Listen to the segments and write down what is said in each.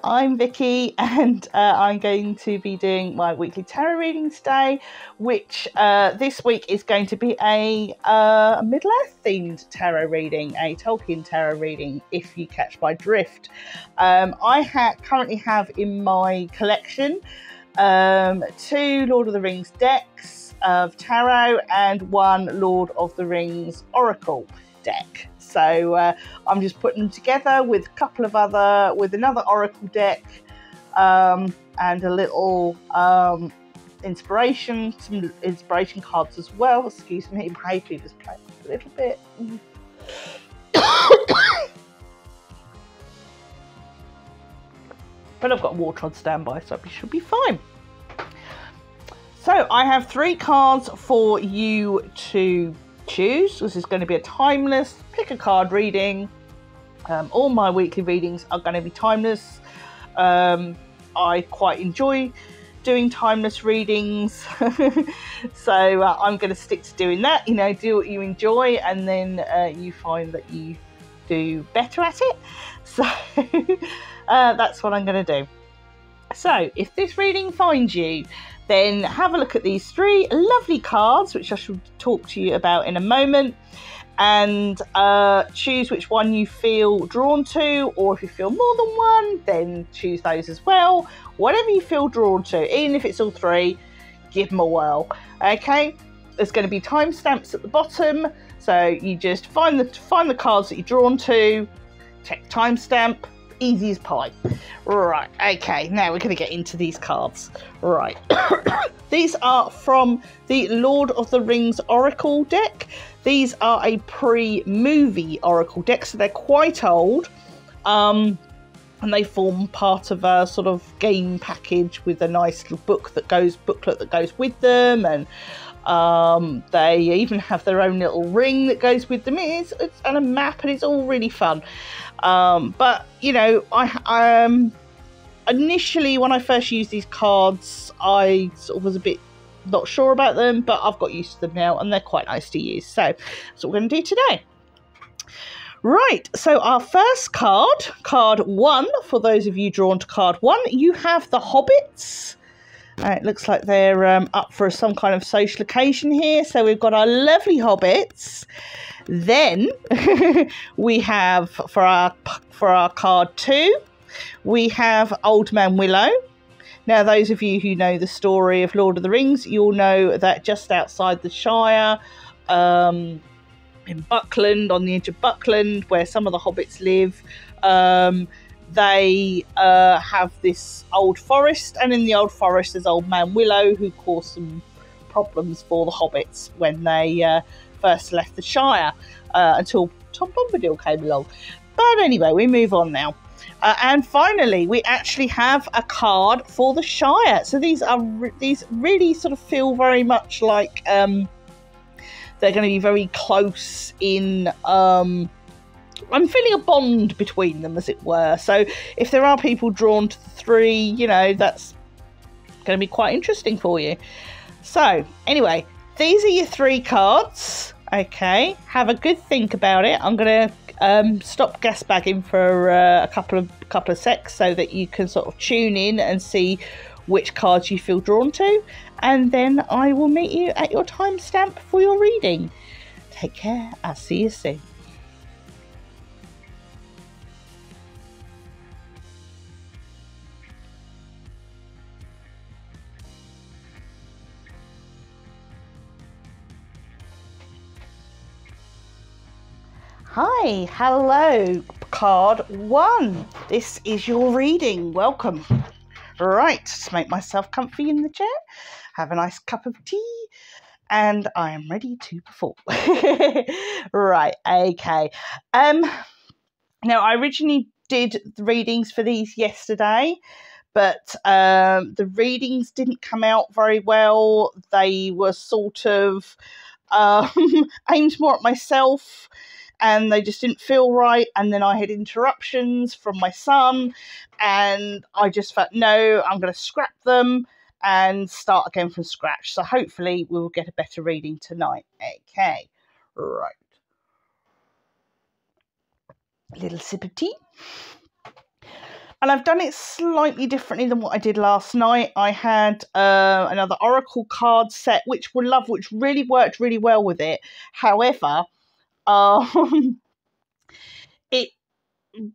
I'm Vicky, and I'm going to be doing my weekly tarot reading today, which this week is going to be a Middle-earth themed tarot reading, a Tolkien tarot reading, if you catch my drift. I currently have in my collection 2 Lord of the Rings decks of tarot and 1 Lord of the Rings Oracle deck. So I'm just putting them together with another Oracle deck and a little some inspiration cards as well. Excuse me, my hay fever's playing a little bit. But I've got water on standby, so it should be fine. So I have 3 cards for you to choose. This is going to be a timeless pick a card reading. All my weekly readings are going to be timeless. I quite enjoy doing timeless readings. So I'm going to stick to doing that. Do what you enjoy, and then you find that you do better at it. So that's what I'm going to do. So if this reading finds you, then have a look at these 3 lovely cards, which I shall talk to you about in a moment, and choose which one you feel drawn to, or if you feel more than one, then choose those as well. Whatever you feel drawn to, even if it's all 3, give them a whirl. Okay, there's going to be timestamps at the bottom, so you just find the cards that you're drawn to, check timestamp. Easy as pie. Right, okay, now we're going to get into these cards. Right, these are from the Lord of the Rings Oracle deck. These are a pre-movie Oracle deck, so they're quite old, and they form part of a sort of game package with a nice little booklet that goes with them, and they even have their own little ring that goes with them. It's and a map, and it's all really fun. But I initially, when I first used these cards, I sort of was a bit not sure about them, but I've got used to them now, and they're quite nice to use. So that's what we're going to do today. Right, so our first card 1, for those of you drawn to card 1, you have the Hobbits. It looks like they're up for some kind of social occasion here. So we've got our lovely Hobbits. Then we have for our card 2, we have Old Man Willow. Now, those of you who know the story of Lord of the Rings, you'll know that just outside the Shire, in Buckland, on the edge of Buckland, where some of the hobbits live, they have this old forest, and in the old forest there's Old Man Willow, who caused some problems for the hobbits when they first left the Shire, until Tom Bombadil came along. But anyway, we move on now. And finally, we actually have a card for the Shire. So these really sort of feel very much like they're going to be very close in. I'm feeling a bond between them, as it were. So if there are people drawn to the 3, that's going to be quite interesting for you. So anyway, these are your 3 cards. Okay, have a good think about it. I'm going to stop gas bagging for a couple of secs so that you can sort of tune in and see which cards you feel drawn to, and then I will meet you at your timestamp for your reading. Take care. I'll see you soon. Hi, hello, card 1. This is your reading. Welcome. Right, just make myself comfy in the chair, have a nice cup of tea, and I am ready to perform. Right, okay. Now, I originally did the readings for these yesterday, but the readings didn't come out very well. They were sort of aimed more at myself, and they just didn't feel right. And then I had interruptions from my son, and I just felt, no, I'm going to scrap them and start again from scratch. So hopefully we will get a better reading tonight. Okay, right. A little sip of tea. And I've done it slightly differently than what I did last night. I had another Oracle card set, which really worked really well with it. However, it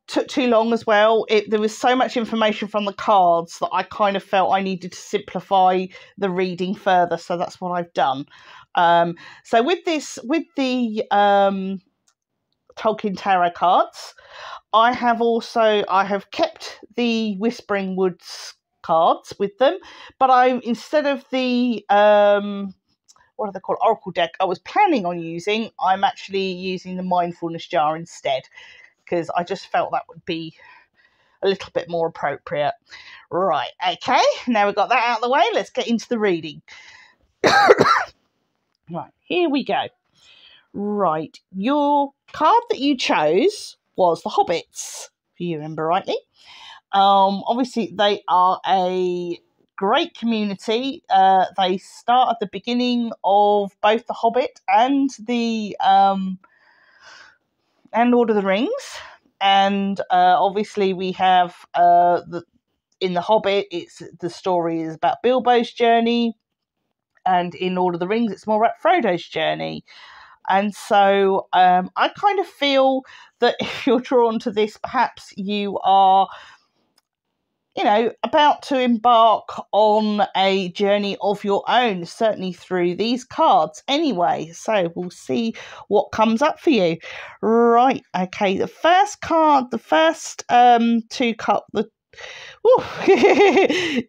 took too long as well. There was so much information from the cards that I kind of felt I needed to simplify the reading further. So that's what I've done. So with the Tolkien tarot cards, I have kept the Whispering Woods cards with them, but instead of the what are they called, Oracle deck I was planning on using, I'm actually using the Mindfulness jar instead, because I just felt that would be a little bit more appropriate. Right, okay, now we've got that out of the way, let's get into the reading. Right, here we go. Right, your card that you chose was the Hobbits, if you remember rightly. Obviously, they are a great community. They start at the beginning of both the Hobbit and the and Lord of the Rings. And obviously, we have in the Hobbit, the story is about Bilbo's journey, and in Lord of the Rings, it's more about Frodo's journey. And so I kind of feel that if you're drawn to this, perhaps you are, about to embark on a journey of your own, certainly through these cards anyway. So we'll see what comes up for you. Right, okay, the first card, the first two cards,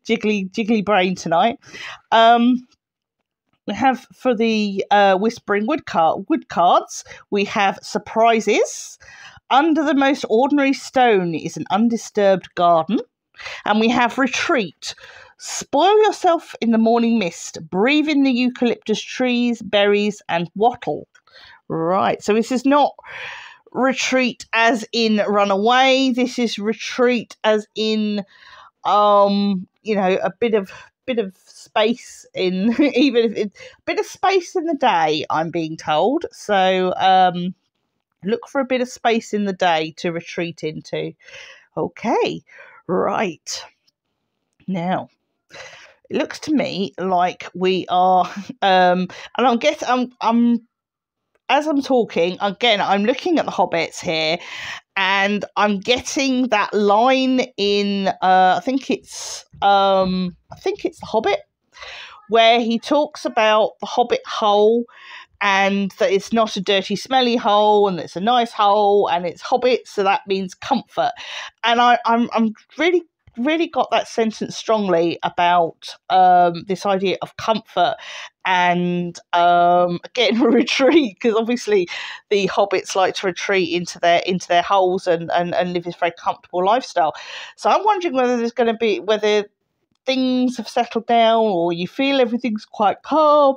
jiggly brain tonight. We have for the Whispering Wood cards, we have surprises. Under the most ordinary stone is an undisturbed garden. And we have retreat. Spoil yourself in the morning mist. Breathe in the eucalyptus trees, berries, and wattle. Right, so this is not retreat as in run away. This is retreat as in, a bit of space in, even if it's a bit of space in the day, I'm being told. So look for a bit of space in the day to retreat into. Okay, right. Now, it looks to me like we are, and I'm as I'm talking, again, I'm looking at the Hobbits here, and I'm getting that line in, I think it's The Hobbit, where he talks about the Hobbit hole, and that it's not a dirty, smelly hole, and it's a nice hole, and it's Hobbit, so that means comfort. And I'm really got that sentence strongly about this idea of comfort and again retreat, because obviously the Hobbits like to retreat into their holes and live this very comfortable lifestyle. So I'm wondering whether things have settled down, or you feel everything's quite calm.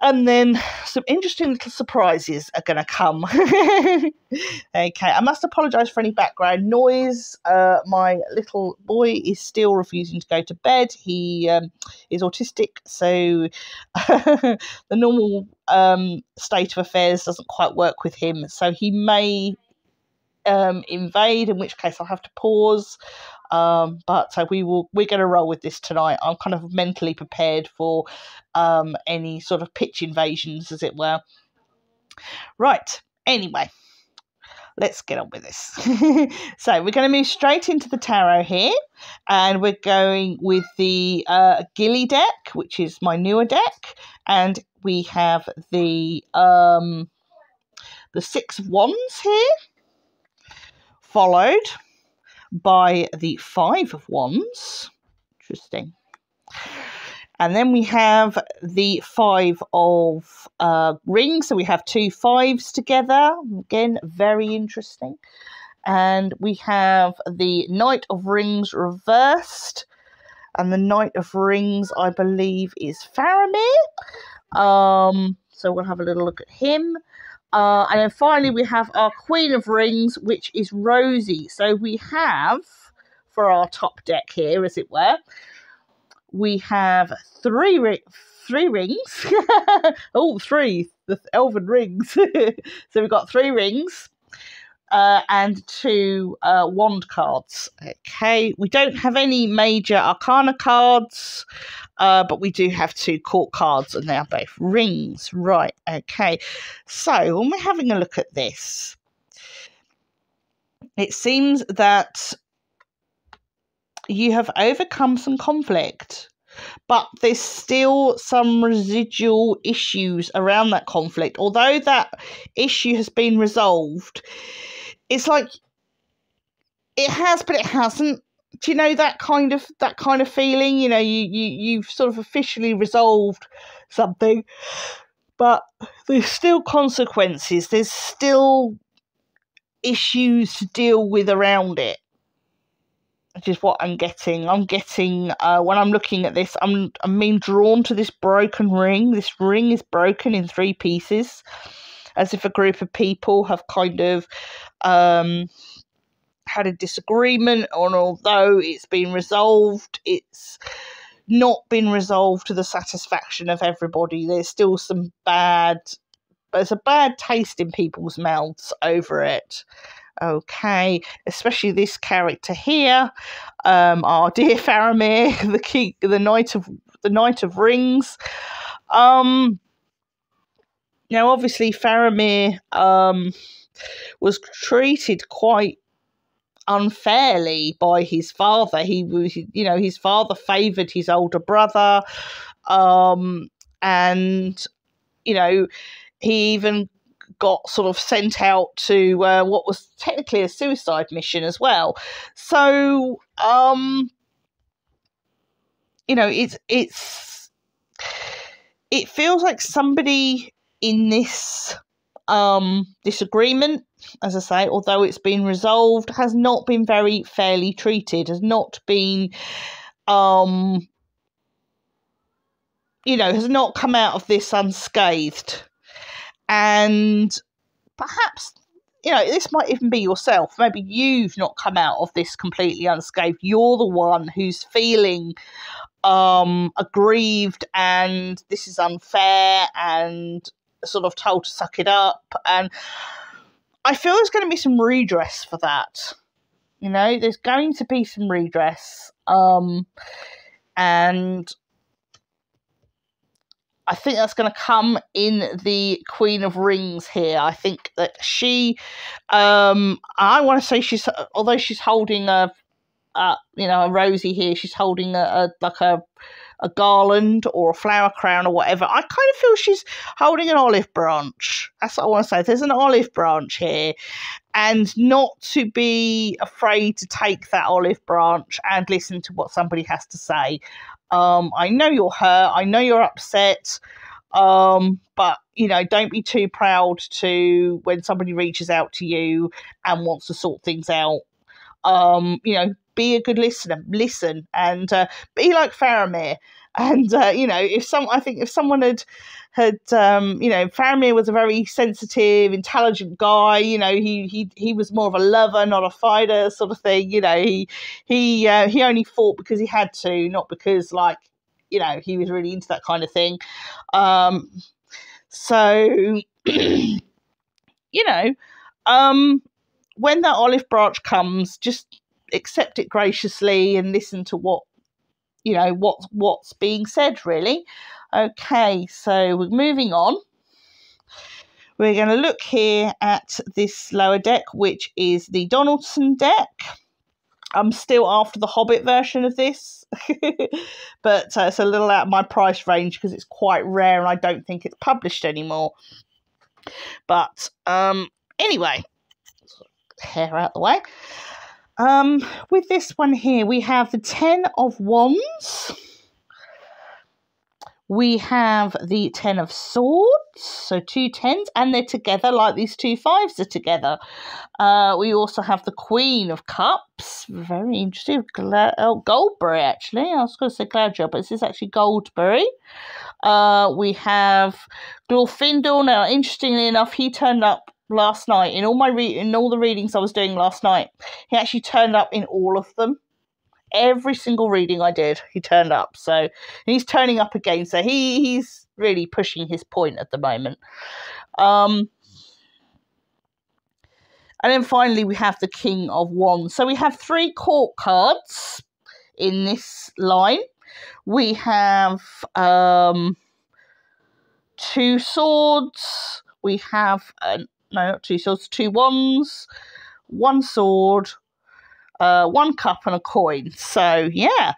And then some interesting little surprises are going to come. Okay, I must apologise for any background noise. My little boy is still refusing to go to bed. He is autistic, so the normal state of affairs doesn't quite work with him. So he may invade, in which case I'll have to pause. But we're going to roll with this tonight. I'm kind of mentally prepared for any sort of pitch invasions, as it were. Right, anyway, let's get on with this. So we're going to move straight into the tarot here, and we're going with the Gilly deck, which is my newer deck, and we have the Six of Wands here, followed by the Five of Wands. Interesting. And then we have the Five of Rings. So we have two fives together. Again, very interesting. And we have the Knight of Rings reversed. And the Knight of Rings, I believe, is Faramir. So we'll have a little look at him. And then finally we have our Queen of Rings, which is Rosie. So we have, for our top deck here, as it were, we have three rings. Oh, three, the elven rings. So we've got three rings. and 2 wand cards. Okay, we don't have any major arcana cards, but we do have 2 court cards, and they are both rings. Right, okay. So when we're having a look at this, it seems that you have overcome some conflict, but there's still some residual issues around that conflict. Although that issue has been resolved, it's like it has, but it hasn't. Do you know that kind of feeling? You know, you've sort of officially resolved something, but there's still consequences. There's still issues to deal with around it, which is what I'm getting. I'm getting, when I'm looking at this, I'm being drawn to this broken ring. This ring is broken in 3 pieces, as if a group of people have kind of had a disagreement, and although it's been resolved, it's not been resolved to the satisfaction of everybody. There's still there's a bad taste in people's mouths over it. Okay, especially this character here, our dear Faramir, the Knight of Rings. Now, obviously, Faramir was treated quite unfairly by his father. He was, his father favoured his older brother, and he even got sort of sent out to what was technically a suicide mission as well. So it feels like somebody in this disagreement, as I say, although it's been resolved, has not been very fairly treated, has not been has not come out of this unscathed. And perhaps, this might even be yourself. Maybe you've not come out of this completely unscathed. You're the one who's feeling aggrieved, and this is unfair, and sort of told to suck it up. And I feel there's going to be some redress for that. There's going to be some redress. And I think that's going to come in the Queen of Rings here. I think that she, I want to say although she's holding a rosy here, she's holding a garland or a flower crown or whatever. I kind of feel she's holding an olive branch. That's what I want to say. There's an olive branch here, and not to be afraid to take that olive branch and listen to what somebody has to say. I know you're hurt. I know you're upset. But don't be too proud to, when somebody reaches out to you and wants to sort things out. Be a good listener. Listen, and be like Faramir. And if someone had Faramir was a very sensitive, intelligent guy. He was more of a lover, not a fighter, sort of thing. He only fought because he had to, not because he was really into that kind of thing. When that olive branch comes, just accept it graciously and listen to what's being said, really. Okay, so we're moving on. We're going to look here at this lower deck, which is the Donaldson deck. I'm still after the Hobbit version of this, but it's a little out of my price range because it's quite rare and I don't think it's published anymore. But anyway, hair out the way. With this one here, we have the 10 of Wands. We have the 10 of Swords, so 2 10s, and they're together like these 2 5s are together. We also have the Queen of Cups, very interesting, Goldberry actually. I was going to say Gladriel, but this is actually Goldberry. We have Glorfindel. Now, interestingly enough, he turned up last night in all the readings I was doing last night. He actually turned up in all of them. Every single reading I did, he turned up. So he's turning up again. So he's really pushing his point at the moment. And then finally we have the King of Wands. So we have 3 court cards in this line. We have 2 swords. We have, no, not 2 swords, 2 wands, 1 sword, 1 cup and a coin. So, yeah.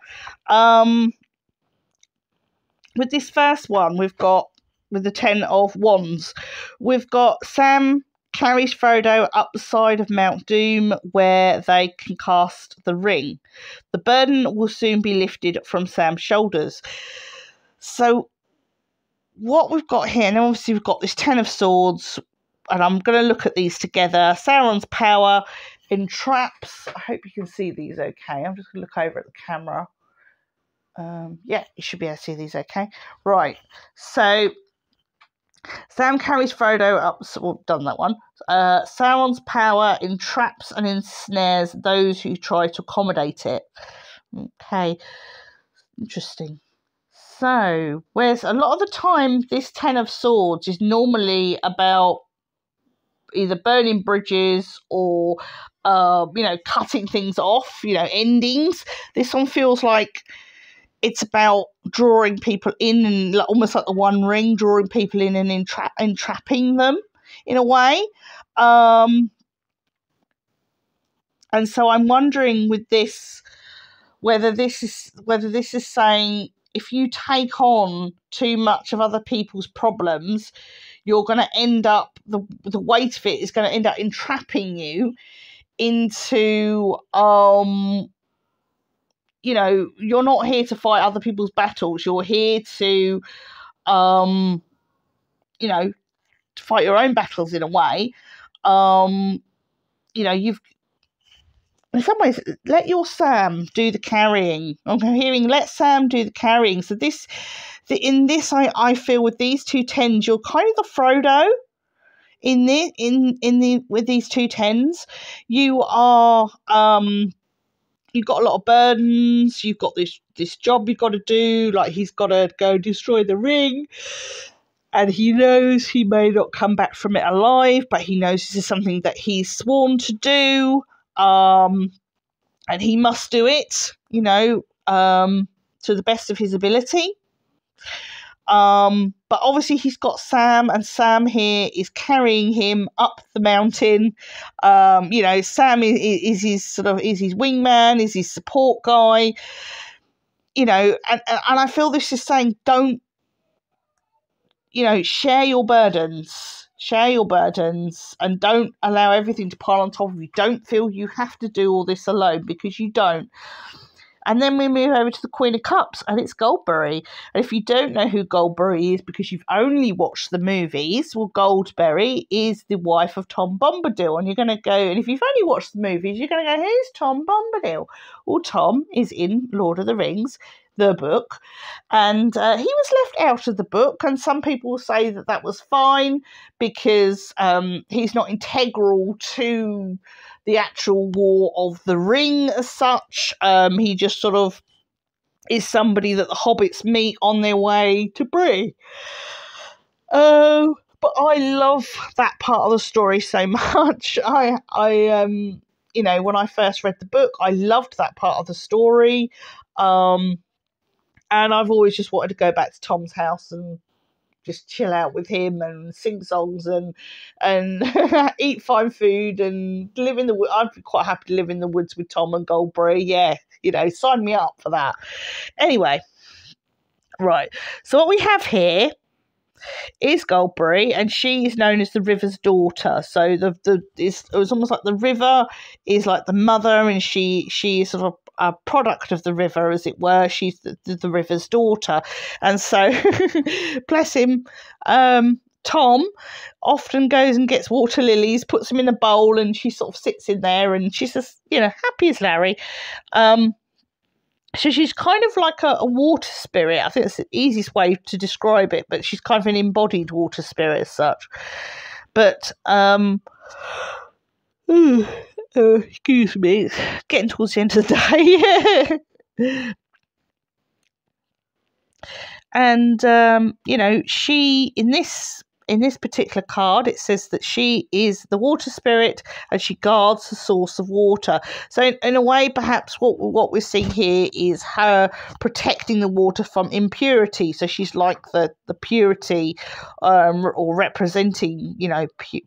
With this first one, we've got, with the 10 of Wands, we've got Sam carries Frodo up the side of Mount Doom where they can cast the ring. The burden will soon be lifted from Sam's shoulders. So what we've got here, and obviously we've got this 10 of Swords, and I'm going to look at these together. Sauron's power entraps. I hope you can see these okay. I'm just going to look over at the camera. Yeah, you should be able to see these okay. Right, so Sam carries Frodo up. Well, done that one. Sauron's power entraps and ensnares those who try to accommodate it. Okay, interesting. So, whereas a lot of the time, this 10 of Swords is normally about either burning bridges or, cutting things off, endings. This one feels like it's about drawing people in, and almost like the One Ring, drawing people in and entrapping them in a way. And so I'm wondering with this, whether this is saying if you take on too much of other people's problems, you're going to end up, the weight of it is going to end up entrapping you into, you're not here to fight other people's battles. You're here to, fight your own battles in a way. You've, in some ways, let your Sam do the carrying. I'm hearing let Sam do the carrying. So in this, I feel with these 2 10s, you're kind of the Frodo with these 2 10s. You are, you've got a lot of burdens. You've got this job you've got to do. Like, he's got to go destroy the ring. And he knows he may not come back from it alive, but he knows this is something that he's sworn to do. And he must do it, to the best of his ability. But obviously he's got Sam, and Sam here is carrying him up the mountain. Sam is his wingman, is his support guy. And I feel this is saying, don't, share your burdens, and don't allow everything to pile on top of you. Don't feel you have to do all this alone, because you don't. And then we move over to the Queen of Cups, and it's Goldberry. And if you don't know who Goldberry is because you've only watched the movies, well, Goldberry is the wife of Tom Bombadil. And you're going to go, and if you've only watched the movies, you're going to go, who's Tom Bombadil? Well, Tom is in Lord of the Rings, the book, and he was left out of the book, and some people say that was fine because he's not integral to the actual War of the Ring as such. He just sort of is somebody that the hobbits meet on their way to Bree. But I love that part of the story so much. I when I first read the book, I loved that part of the story. And I've always just wanted to go back to Tom's house and just chill out with him and sing songs and eat fine food and live in the woods. I'd be quite happy to live in the woods with Tom and Goldberry. Yeah, sign me up for that. Anyway, right. So what we have here is Goldberry, and she is known as the river's daughter. So it was almost like the river is like the mother, and she is sort of a product of the river, as it were. She's the river's daughter. And so, bless him, Tom often goes and gets water lilies, puts them in a bowl, and she sort of sits in there, and she's just, happy as Larry. So she's kind of like a water spirit. I think that's the easiest way to describe it, but she's kind of an embodied water spirit as such. But, excuse me, it's getting towards the end of the day. And, she, in this in this particular card, it says that she is the water spirit and she guards the source of water. So in a way, perhaps what we're seeing here is her protecting the water from impurity. So she's like the purity, or representing,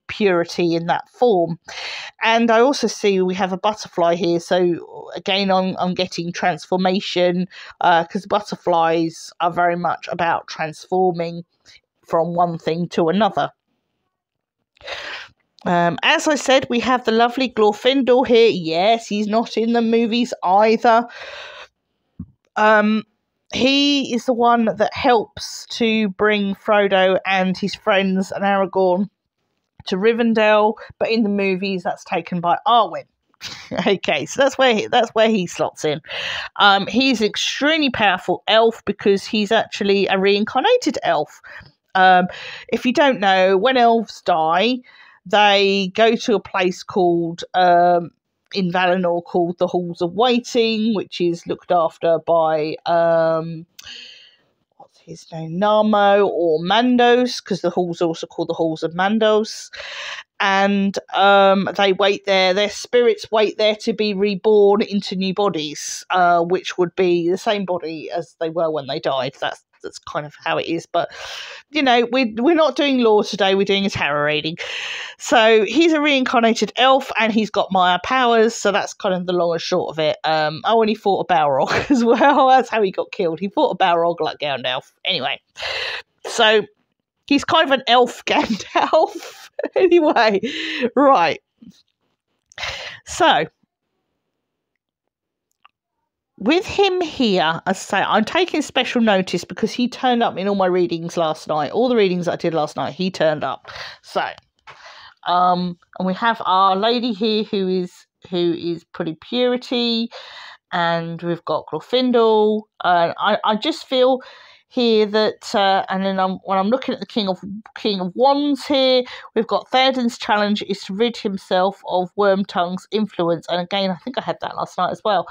purity in that form. And I also see we have a butterfly here. So again, I'm getting transformation, because butterflies are very much about transforming from one thing to another. As I said, we have the lovely Glorfindel here. Yes, he's not in the movies either. He is the one that helps to bring Frodo and his friends and Aragorn to Rivendell, but in the movies that's taken by Arwen. Okay, so that's where he slots in. He's an extremely powerful elf because he's actually a reincarnated elf. If you don't know, when elves die, they go to a place called in Valinor called the Halls of Waiting, which is looked after by what's his name, Narmo or Mandos, because the halls are also called the Halls of Mandos. And they wait there. Their spirits wait there to be reborn into new bodies, which would be the same body as they were when they died. That's kind of how it is. But, we're not doing lore today. We're doing a tarot reading. So he's a reincarnated elf and he's got Maya powers. So that's kind of the long and short of it. And he fought a Balrog as well. That's how he got killed. He fought a Balrog like Gandalf. Anyway, so he's kind of an elf Gandalf. Anyway, right. So with him here, as I say, I'm taking special notice because he turned up in all my readings last night. All the readings I did last night, he turned up. So, and we have our lady here who is pretty purity, and we've got Glorfindel. I just feel here that, and then when I'm looking at the King of Wands here, we've got Theoden's challenge is to rid himself of Wormtongue's influence. And again, I think I had that last night as well.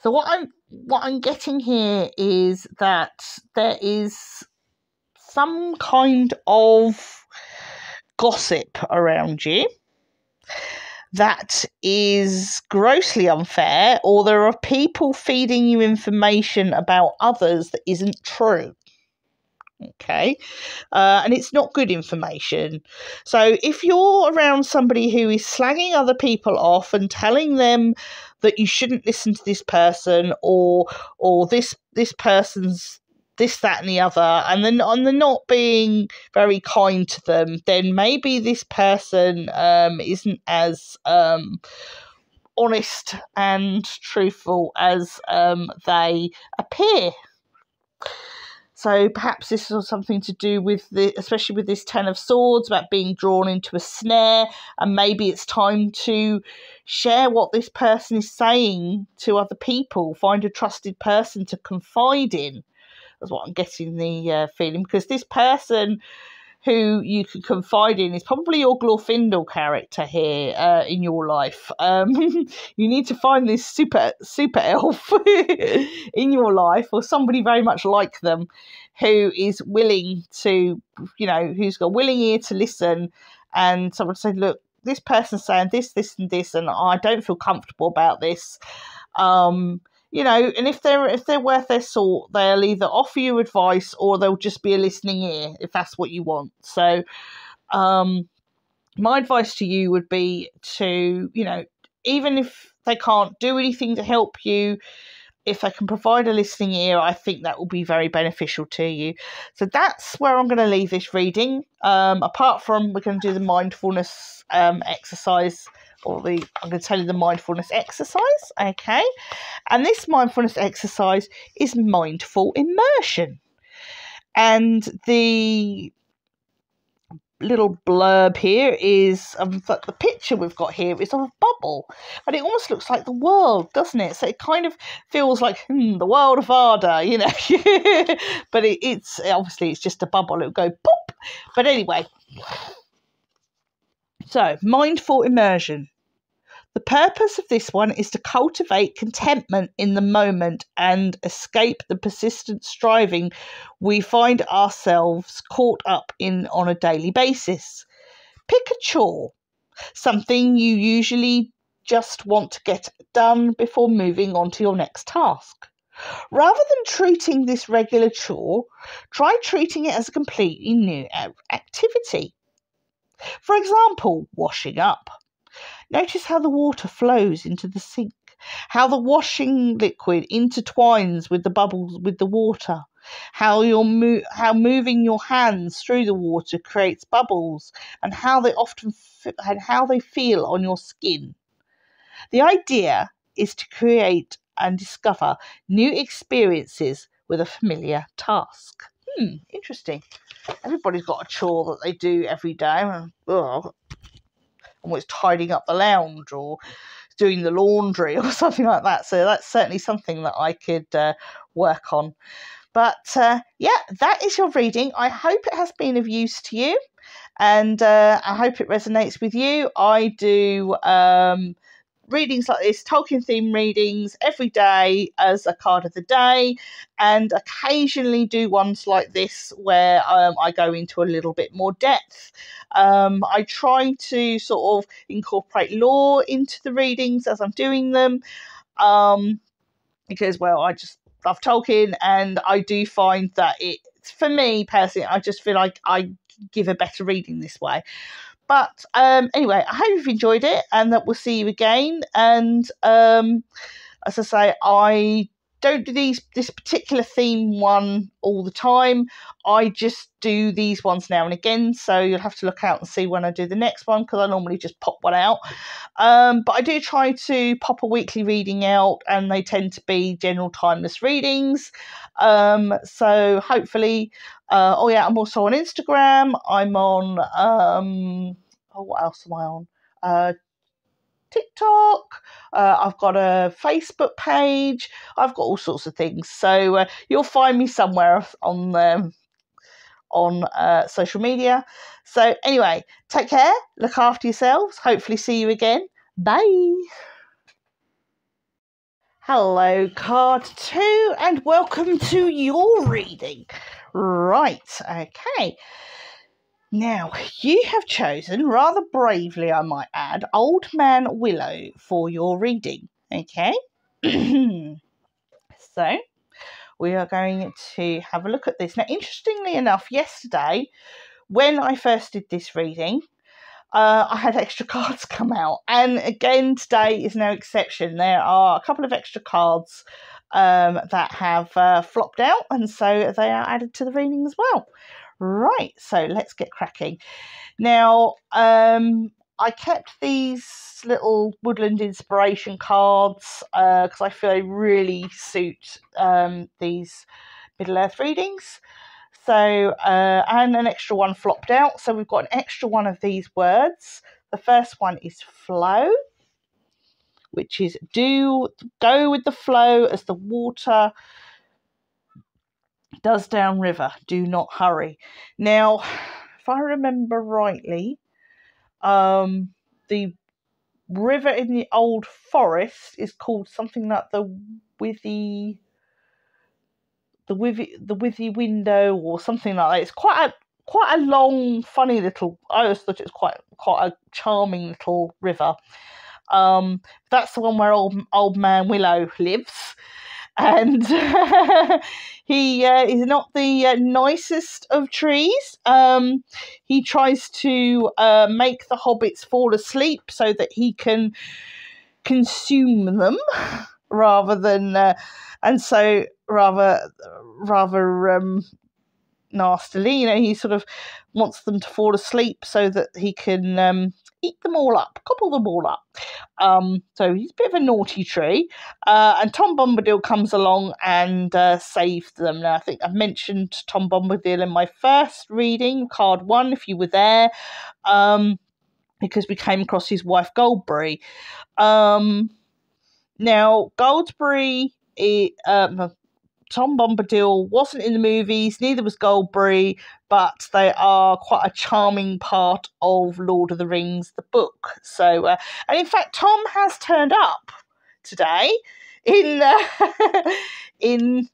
So what I'm getting here is that there is some kind of gossip around you that is grossly unfair, or there are people feeding you information about others that isn't true. Okay, and it's not good information. So if you're around somebody who is slagging other people off and telling them that you shouldn't listen to this person, or this person's this, that, and the other, and they're not being very kind to them, then maybe this person isn't as honest and truthful as they appear. So perhaps this has something to do with especially with this Ten of Swords, about being drawn into a snare, and maybe it's time to share what this person is saying to other people. Find a trusted person to confide in. That's what I'm getting the feeling, because this person who you can confide in is probably your Glorfindel character here in your life. You need to find this super elf in your life, or somebody very much like them, who is willing to, who's got a willing ear to listen, and someone say, look, this person's saying this, and this, and I don't feel comfortable about this. And if they're worth their salt, they'll either offer you advice or they'll just be a listening ear, if that's what you want. So my advice to you would be to, even if they can't do anything to help you, if they can provide a listening ear, I think that will be very beneficial to you. So that's where I'm going to leave this reading. Apart from, we're going to do the mindfulness exercise, I'm going to tell you the mindfulness exercise, okay? And this mindfulness exercise is mindful immersion. And the little blurb here is the picture we've got here is of a bubble, and it almost looks like the world, doesn't it? So it kind of feels like the world of Arda, but it's obviously it's just a bubble. It'll go pop. But anyway, so mindful immersion. The purpose of this one is to cultivate contentment in the moment and escape the persistent striving we find ourselves caught up in on a daily basis. Pick a chore, something you usually just want to get done before moving on to your next task. Rather than treating this regular chore, try treating it as a completely new activity. For example, washing up. Notice how the water flows into the sink, how the washing liquid intertwines with the bubbles with the water, how moving your hands through the water creates bubbles, and how they feel on your skin. The idea is to create and discover new experiences with a familiar task. Interesting. Everybody's got a chore that they do every day. Almost tidying up the lounge or doing the laundry or something like that. So that's certainly something that I could work on. But that is your reading. I hope it has been of use to you, and I hope it resonates with you. I do readings like this, Tolkien-themed readings, every day as a card of the day, and occasionally do ones like this where I go into a little bit more depth. I try to sort of incorporate lore into the readings as I'm doing them, because, well, I just love Tolkien, and I do find that for me personally, I just feel like I give a better reading this way. But anyway, I hope you've enjoyed it, and that we'll see you again. And as I say, I don't do this particular theme one all the time. I just do these ones now and again. So you'll have to look out and see when I do the next one, because I normally just pop one out. But I do try to pop a weekly reading out, and they tend to be general timeless readings. So hopefully, I'm also on Instagram. I'm on, what else am I on? TikTok. I've got a Facebook page. I've got all sorts of things. So you'll find me somewhere on social media. So anyway, take care. Look after yourselves. Hopefully see you again. Bye. Hello, card 2, and welcome to your reading. Right, okay. Now, you have chosen, rather bravely I might add, Old Man Willow for your reading, okay? So, we are going to have a look at this. Now, interestingly enough, yesterday, when I first did this reading, I had extra cards come out. And again, today is no exception. There are a couple of extra cards that have flopped out, and so they are added to the reading as well. Right, so let's get cracking. Now, I kept these little woodland inspiration cards because I feel they really suit these Middle-earth readings. So, and an extra one flopped out. So we've got an extra one of these words. The first one is flow, which is go with the flow as the water does downriver, do not hurry. Now, if I remember rightly, the river in the old forest is called something like the Withy window or something like that. It's quite a long, funny little. I always thought it was quite a charming little river. That's the one where old Man Willow lives. And he is not the nicest of trees. He tries to make the hobbits fall asleep so that he can consume them rather than nastily. He sort of wants them to fall asleep so that he can eat them all up, gobble them all up. So he's a bit of a naughty tree. And Tom Bombadil comes along and saves them. Now, I think I mentioned Tom Bombadil in my first reading, card 1, if you were there, because we came across his wife Goldberry. Now, Goldberry, Tom Bombadil wasn't in the movies, neither was Goldberry, but they are quite a charming part of Lord of the Rings, the book. So, and in fact, Tom has turned up today in in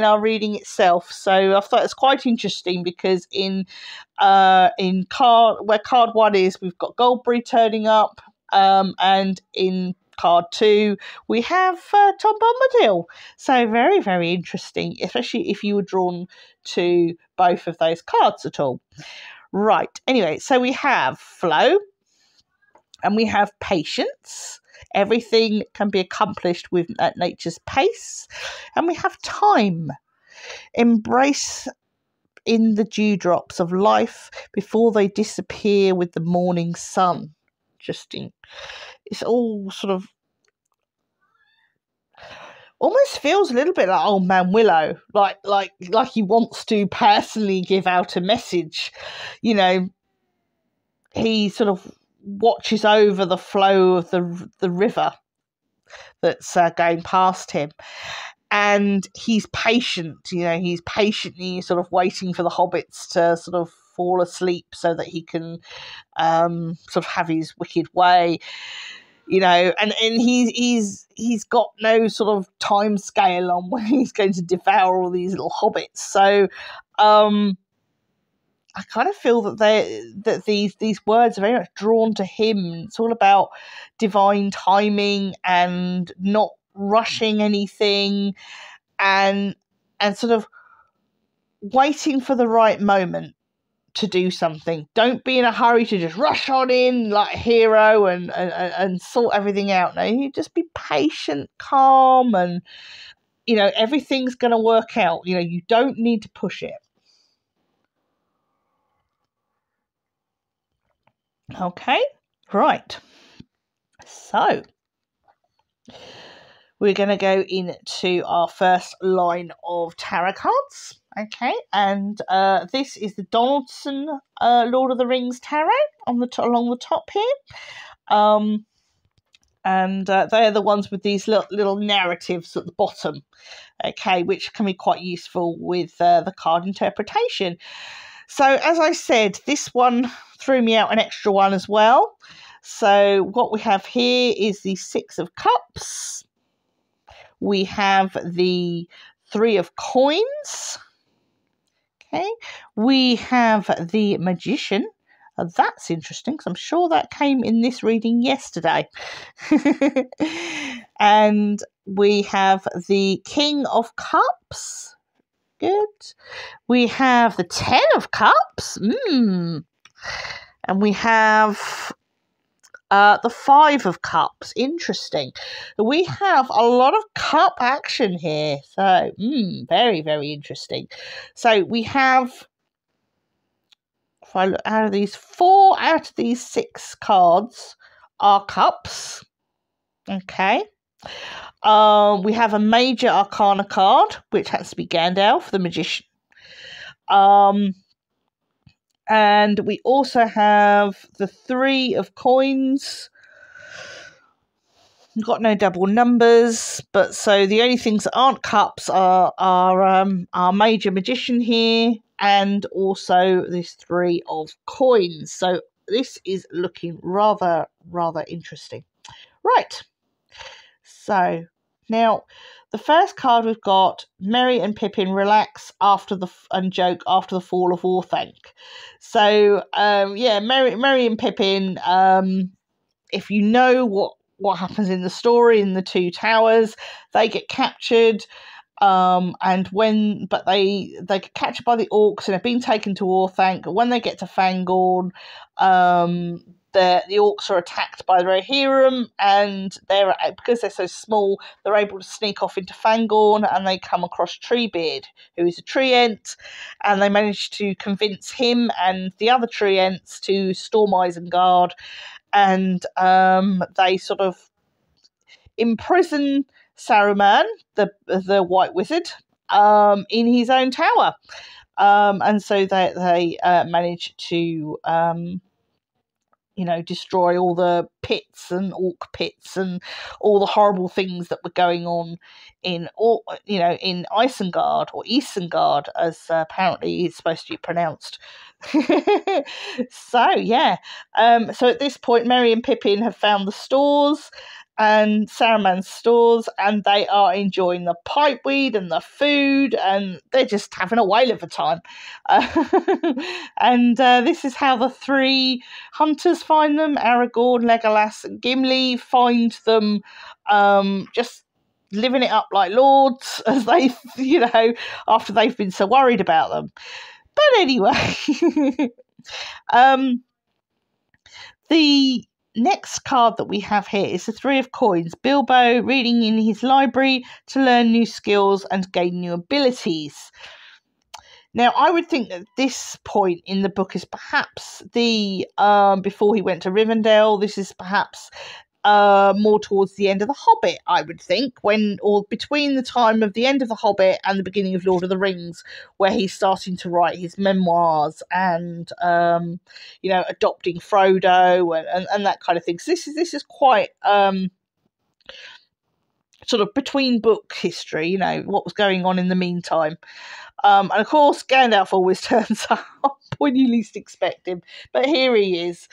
our reading itself. So I thought it's quite interesting because in card where card 1 is, we've got Goldberry turning up, and in card 2 we have Tom Bombadil. So very, very interesting, especially if you were drawn to both of those cards at all. Right, anyway, so we have flow and we have patience. Everything can be accomplished at nature's pace. And we have time. Embrace in the dewdrops of life before they disappear with the morning sun. Interesting. It's all sort of almost feels a little bit like old Man Willow, like he wants to personally give out a message. You know, he sort of watches over the flow of the river that's going past him, and he's patient. You know, he's patiently sort of waiting for the hobbits to sort of fall asleep so that he can sort of have his wicked way. You know, and he's got no sort of time scale on when he's going to devour all these little hobbits. So I kind of feel that these words are very much drawn to him. It's all about divine timing and not rushing anything, and sort of waiting for the right moment to do something. Don't be in a hurry to just rush on in like a hero and sort everything out. No, you just be patient, calm, and you know, everything's going to work out. You know, you don't need to push it. Okay, right. So we're going to go into our first line of tarot cards. Okay, and this is the Donaldson Lord of the Rings tarot on along the top here. And they are the ones with these little narratives at the bottom. Okay, which can be quite useful with the card interpretation. So as I said, this one threw me out an extra one as well. So what we have here is the 6 of Cups. We have the 3 of Coins. Okay, we have the Magician. That's interesting because I'm sure that came in this reading yesterday. And we have the King of Cups. Good. We have the 10 of Cups. And we have the 5 of Cups. Interesting. We have a lot of cup action here. So, very, very interesting. So we have, if I look out of these, 4 out of these 6 cards are cups. Okay. We have a major arcana card, which has to be Gandalf, the Magician. And we also have the 3 of Coins. We've got no double numbers, but so the only things that aren't cups are our major Magician here, and also this 3 of Coins. So this is looking rather interesting. Right. So now the first card we've got, Merry and Pippin relax and joke after the fall of Orthanc. So yeah, Merry and Pippin, if you know what happens in the story in the Two Towers, they get captured, and they get captured by the orcs and have been taken to Orthanc. When they get to Fangorn, the orcs are attacked by the Rohirrim, and because they're so small, they're able to sneak off into Fangorn, and they come across Treebeard, who is a treant, and they manage to convince him and the other treants to storm Isengard, and they sort of imprison Saruman, the White Wizard, in his own tower, and so they manage to destroy all the pits and orc pits and all the horrible things that were going on in Isengard, or Isengard, as apparently it's supposed to be pronounced. So yeah, so at this point, Merry and Pippin have found the stores, and Saruman's stores, and they are enjoying the pipeweed and the food, and they're just having a whale of a time. And this is how the three hunters find them. Aragorn, Legolas, and Gimli find them, just living it up like lords, as they, after they've been so worried about them. But anyway, the next card that we have here is the Three of Coins. Bilbo reading in his library to learn new skills and gain new abilities. Now, I would think that this point in the book is perhaps the before he went to Rivendell. This is perhaps more towards the end of The Hobbit, I would think, or between the time of the end of The Hobbit and the beginning of Lord of the Rings, where he's starting to write his memoirs and adopting Frodo and that kind of thing. So this is quite sort of between book history, what was going on in the meantime. And of course, Gandalf always turns up when you least expect him, but here he is.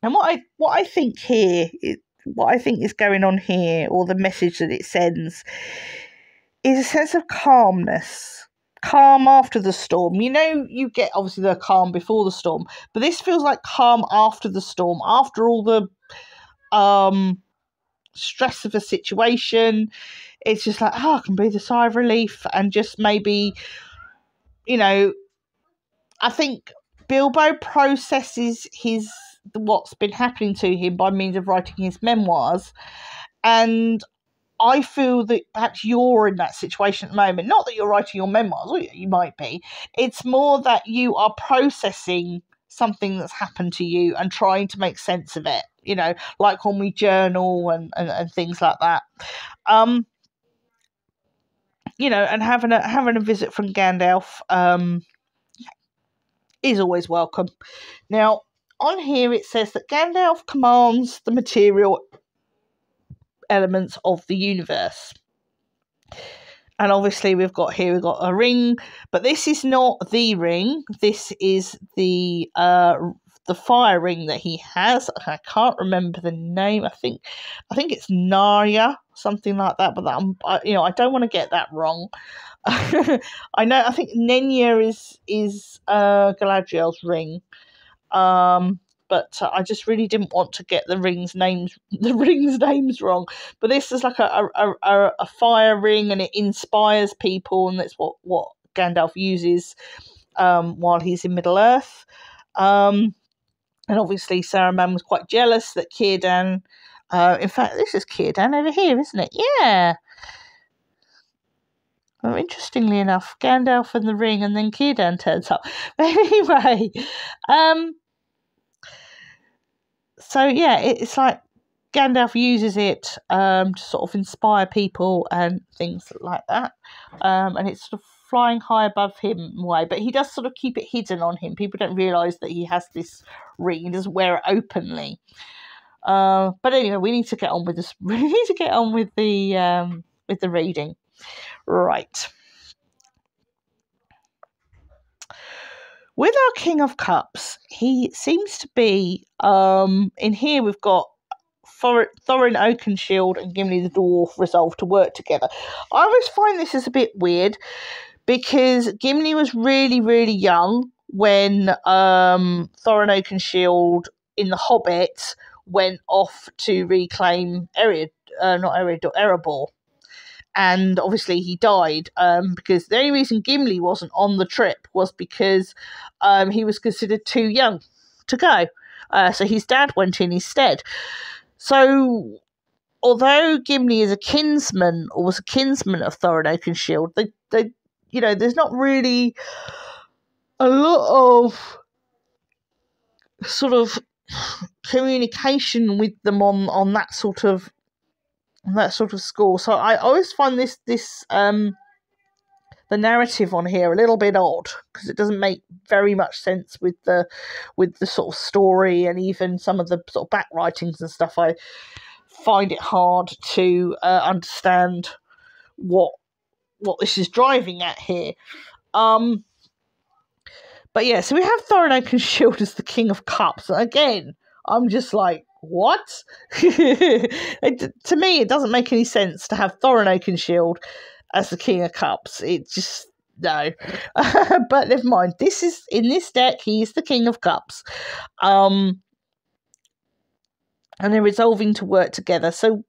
And what I think is going on here, or the message that it sends, is a sense of calmness. Calm after the storm. You get obviously the calm before the storm, but this feels like calm after the storm, after all the stress of a situation. It's just like, I can breathe a sigh of relief, and just maybe, I think Bilbo processes what's been happening to him by means of writing his memoirs, and I feel that perhaps you're in that situation at the moment. Not that you're writing your memoirs, or you might be. It's more that you are processing something that's happened to you and trying to make sense of it, like when we journal and things like that. And having a visit from Gandalf is always welcome. Now, on here it says that Gandalf commands the material elements of the universe. And obviously we've got a ring, but this is not the ring. This is the fire ring that he has. I can't remember the name. I think it's Narya, something like that. But I don't want to get that wrong. I think Nenya is Galadriel's ring. But I just really didn't want to get the rings names wrong. But this is like a fire ring, and it inspires people, and that's what Gandalf uses while he's in Middle Earth. And obviously Saruman was quite jealous that Círdan, in fact, this is Círdan over here, isn't it? Yeah. Well, interestingly enough, Gandalf and the ring, and then Círdan turns up. But anyway, so yeah, it's like Gandalf uses it to sort of inspire people and things like that. And it's sort of flying high above him way, but he does sort of keep it hidden on him. People don't realise that he has this ring. He doesn't wear it openly. But anyway, we need to get on with this. We need to get on with the reading. Right. With our King of Cups, he seems to be, in here we've got Thorin Oakenshield and Gimli the Dwarf resolved to work together. I always find this is a bit weird, because Gimli was really, really young when Thorin Oakenshield in The Hobbit went off to reclaim Erebor. And obviously he died because the only reason Gimli wasn't on the trip was because he was considered too young to go. So his dad went in instead. So although Gimli is a kinsman, or was a kinsman of Thorin Oakenshield, they there's not really a lot of sort of communication with them on that sort of score. So I always find this narrative on here a little bit odd, because it doesn't make very much sense with the sort of story, and even some of the sort of back writings and stuff. I find it hard to understand what this is driving at here. But yeah, so we have Thorin Oakenshield as the King of Cups. Again, I'm just like, what? To me, it doesn't make any sense to have Thorin Oakenshield as the King of Cups. It just, no. But never mind. In this deck, he is the King of Cups. And they're resolving to work together. So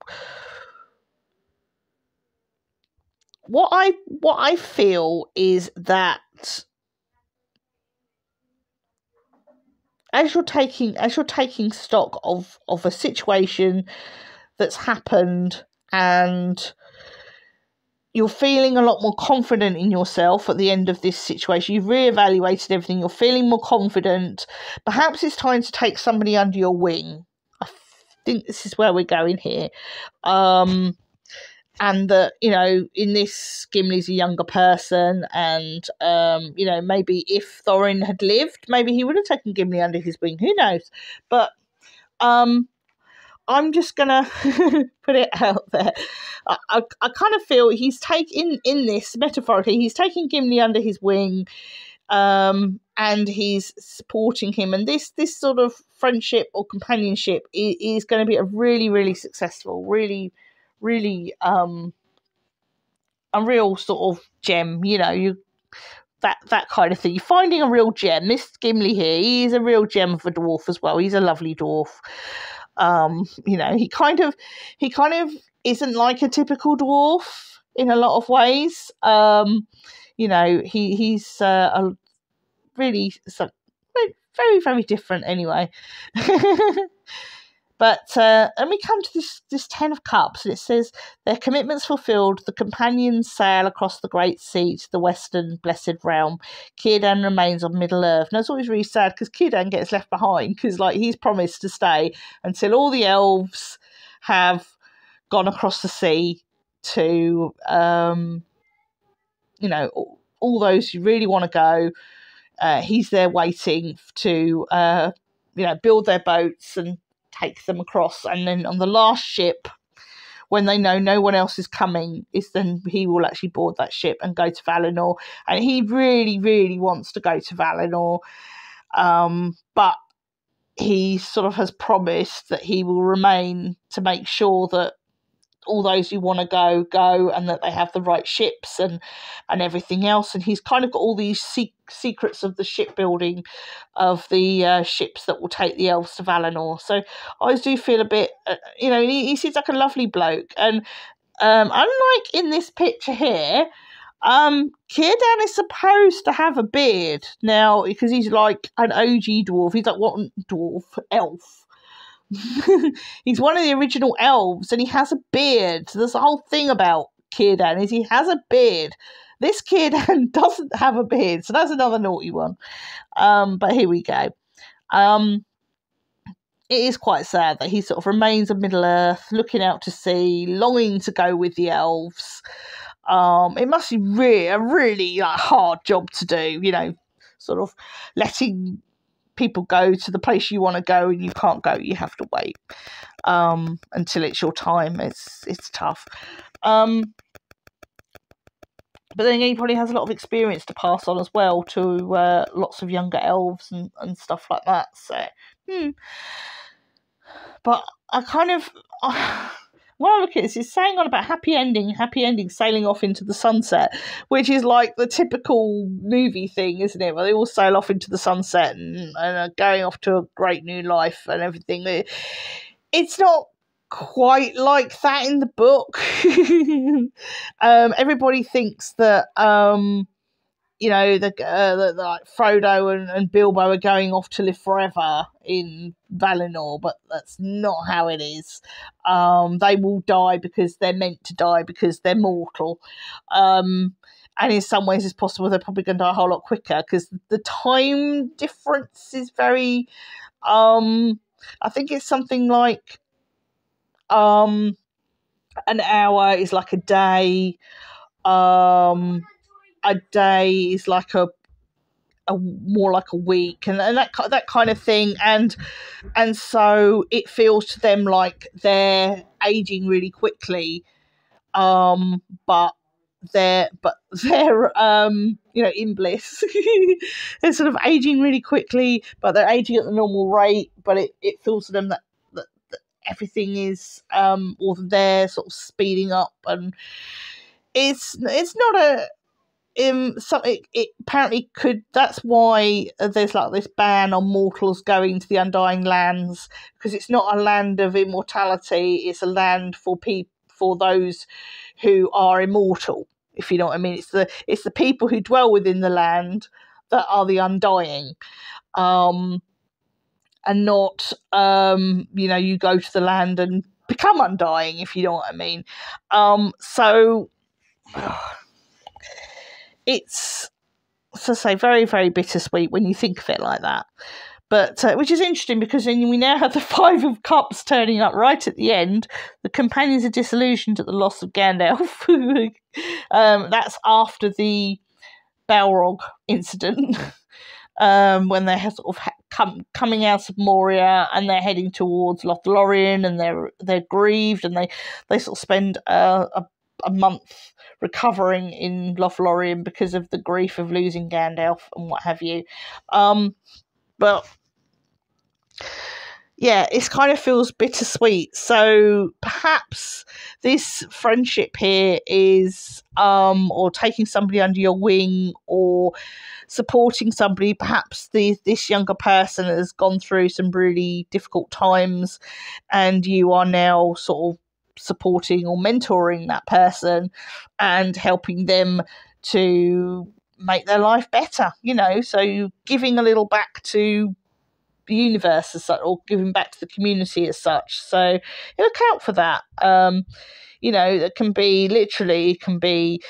what I feel is that as you're taking stock of a situation that's happened, and you're feeling a lot more confident in yourself at the end of this situation, you've reevaluated everything, you're feeling more confident, perhaps it's time to take somebody under your wing. I think this is where we're going here. And that, in this, Gimli's a younger person, and, maybe if Thorin had lived, maybe he would have taken Gimli under his wing. Who knows? But I'm just going to put it out there. I kind of feel he's taking, in this, metaphorically, he's taking Gimli under his wing, and he's supporting him. And this sort of friendship or companionship is going to be a really, really successful, really, really a real sort of gem, that kind of thing. You're finding a real gem. This Gimli here, he is a real gem of a dwarf as well. He's a lovely dwarf. He kind of isn't like a typical dwarf in a lot of ways. He's a really very, very different anyway. But and we come to this 10 of Cups, and it says, their commitments fulfilled, the companions sail across the great sea to the western blessed realm. Círdan remains on Middle Earth. And it's always really sad, because Círdan gets left behind, because he's promised to stay until all the elves have gone across the sea to, all those who really want to go. He's there waiting to, build their boats and take them across, and then on the last ship, when they know no one else is coming, is then he will actually board that ship and go to Valinor. And he really, really wants to go to Valinor, but he sort of has promised that he will remain to make sure that all those who want to go, and that they have the right ships and everything else. And he's kind of got all these secrets of the shipbuilding of the ships that will take the elves to Valinor. So I do feel a bit, he seems like a lovely bloke. And unlike in this picture here, Círdan is supposed to have a beard now, because he's like an OG dwarf. He's like, what dwarf? Elf. He's one of the original elves, and he has a beard. So there's the whole thing about Círdan, is he has a beard. This Círdan doesn't have a beard, so that's another naughty one. But here we go. It is quite sad that he sort of remains on Middle Earth, looking out to sea, longing to go with the elves. It must be a really hard job to do, sort of letting people go to the place you want to go, and you can't go. You have to wait until it's your time. It's tough. But then he probably has a lot of experience to pass on as well to lots of younger elves and stuff like that. So, But I kind of, when I look at this, it's saying on about happy ending, sailing off into the sunset, which is like the typical movie thing, isn't it? Where they all sail off into the sunset and are going off to a great new life and everything. It's not quite like that in the book. Everybody thinks that like Frodo and Bilbo are going off to live forever in Valinor, but that's not how it is. They will die because they're meant to die, because they're mortal. And in some ways, it's possible they're probably going to die a whole lot quicker, because the time difference is very, I think it's something like an hour is like a day. a day is like a more like a week, and that kind of thing, and so it feels to them like they're aging really quickly, but they're in bliss. They're sort of aging really quickly, but they're aging at the normal rate, but it feels to them that everything is or they're sort of speeding up, and it's not a something. It apparently could. That's why there's like this ban on mortals going to the Undying Lands, because it's not a land of immortality. It's a land for those who are immortal. If you know what I mean, it's the people who dwell within the land that are the Undying, and not you go to the land and become Undying. If you know what I mean, so. It's, as I say, very, very bittersweet when you think of it like that. But which is interesting, because we now have the Five of Cups turning up right at the end. The companions are disillusioned at the loss of Gandalf. That's after the Balrog incident, when they're sort of coming out of Moria, and they're heading towards Lothlorien, and they're grieved, and they sort of spend a month recovering in Lothlorien because of the grief of losing Gandalf and what have you. But yeah, it kind of feels bittersweet. So perhaps this friendship here is, or taking somebody under your wing, or supporting somebody. Perhaps this younger person has gone through some really difficult times, and you are now sort of supporting or mentoring that person and helping them to make their life better, so giving a little back to the universe as such, or giving back to the community as such. So look out for that. It can be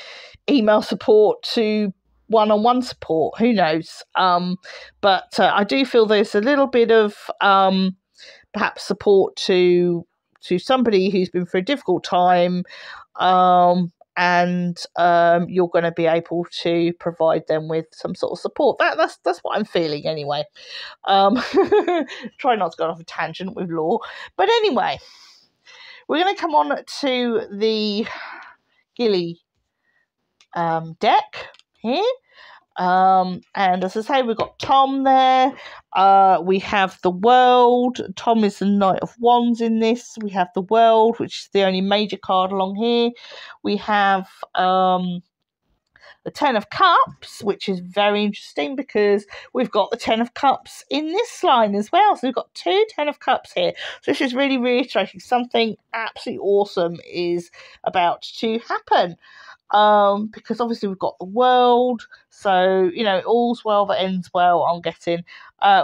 email support to one-on-one support, who knows. But I do feel there's a little bit of perhaps support to somebody who's been through a difficult time, and you're going to be able to provide them with some sort of support. That's what I'm feeling anyway. Try not to go off a tangent with lore, but anyway, we're going to come on to the Gilly deck here. And as I say, we've got Tom there. We have the World. Tom is the Knight of Wands in this. We have the World, which is the only major card along here. We have the Ten of Cups, which is very interesting, because we've got the Ten of Cups in this line as well. So we've got two Ten of Cups here. So this is really reiterating something absolutely awesome is about to happen. Because obviously we've got the World, so all's well that ends well, I'm getting.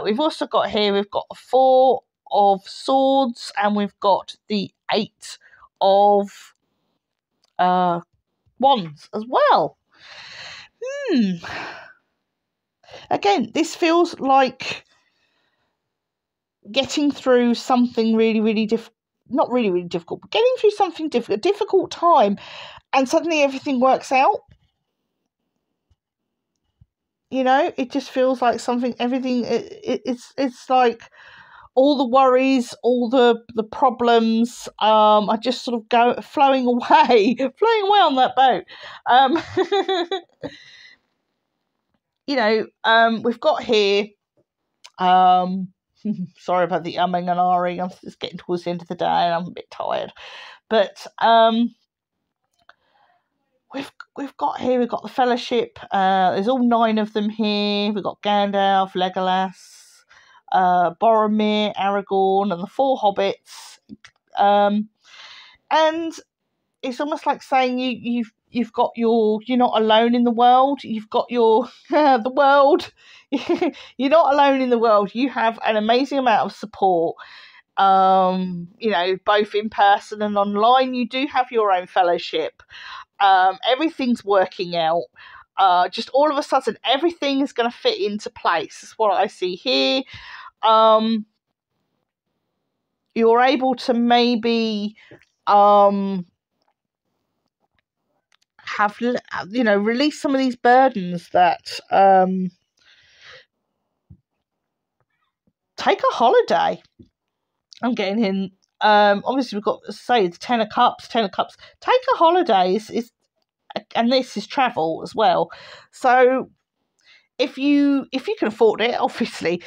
We've also got here, we've got the Four of Swords, and we've got the Eight of Wands as well. Again, this feels like getting through something really, really not really, really difficult, but getting through something a difficult time, and suddenly everything works out. It just feels like it's like all the worries, all the problems are just sort of flowing away on that boat. We've got here, sorry about the umming and ahhing, I'm just getting towards the end of the day and I'm a bit tired, but we've got the Fellowship. There's all 9 of them here. We've got Gandalf, Legolas, Boromir, Aragorn, and the 4 hobbits. And it's almost like saying you've got you're not alone in the world. You've got your the world. You're not alone in the world. You have an amazing amount of support. Both in person and online. You do have your own fellowship. Everything's working out. Just all of a sudden, everything is going to fit into place. That's what I see here. You're able to maybe have have, release some of these burdens that take a holiday. I'm getting in. Obviously, we've got to say it's 10 of Cups. Take a holiday, and this is travel as well. So if you can afford it, obviously,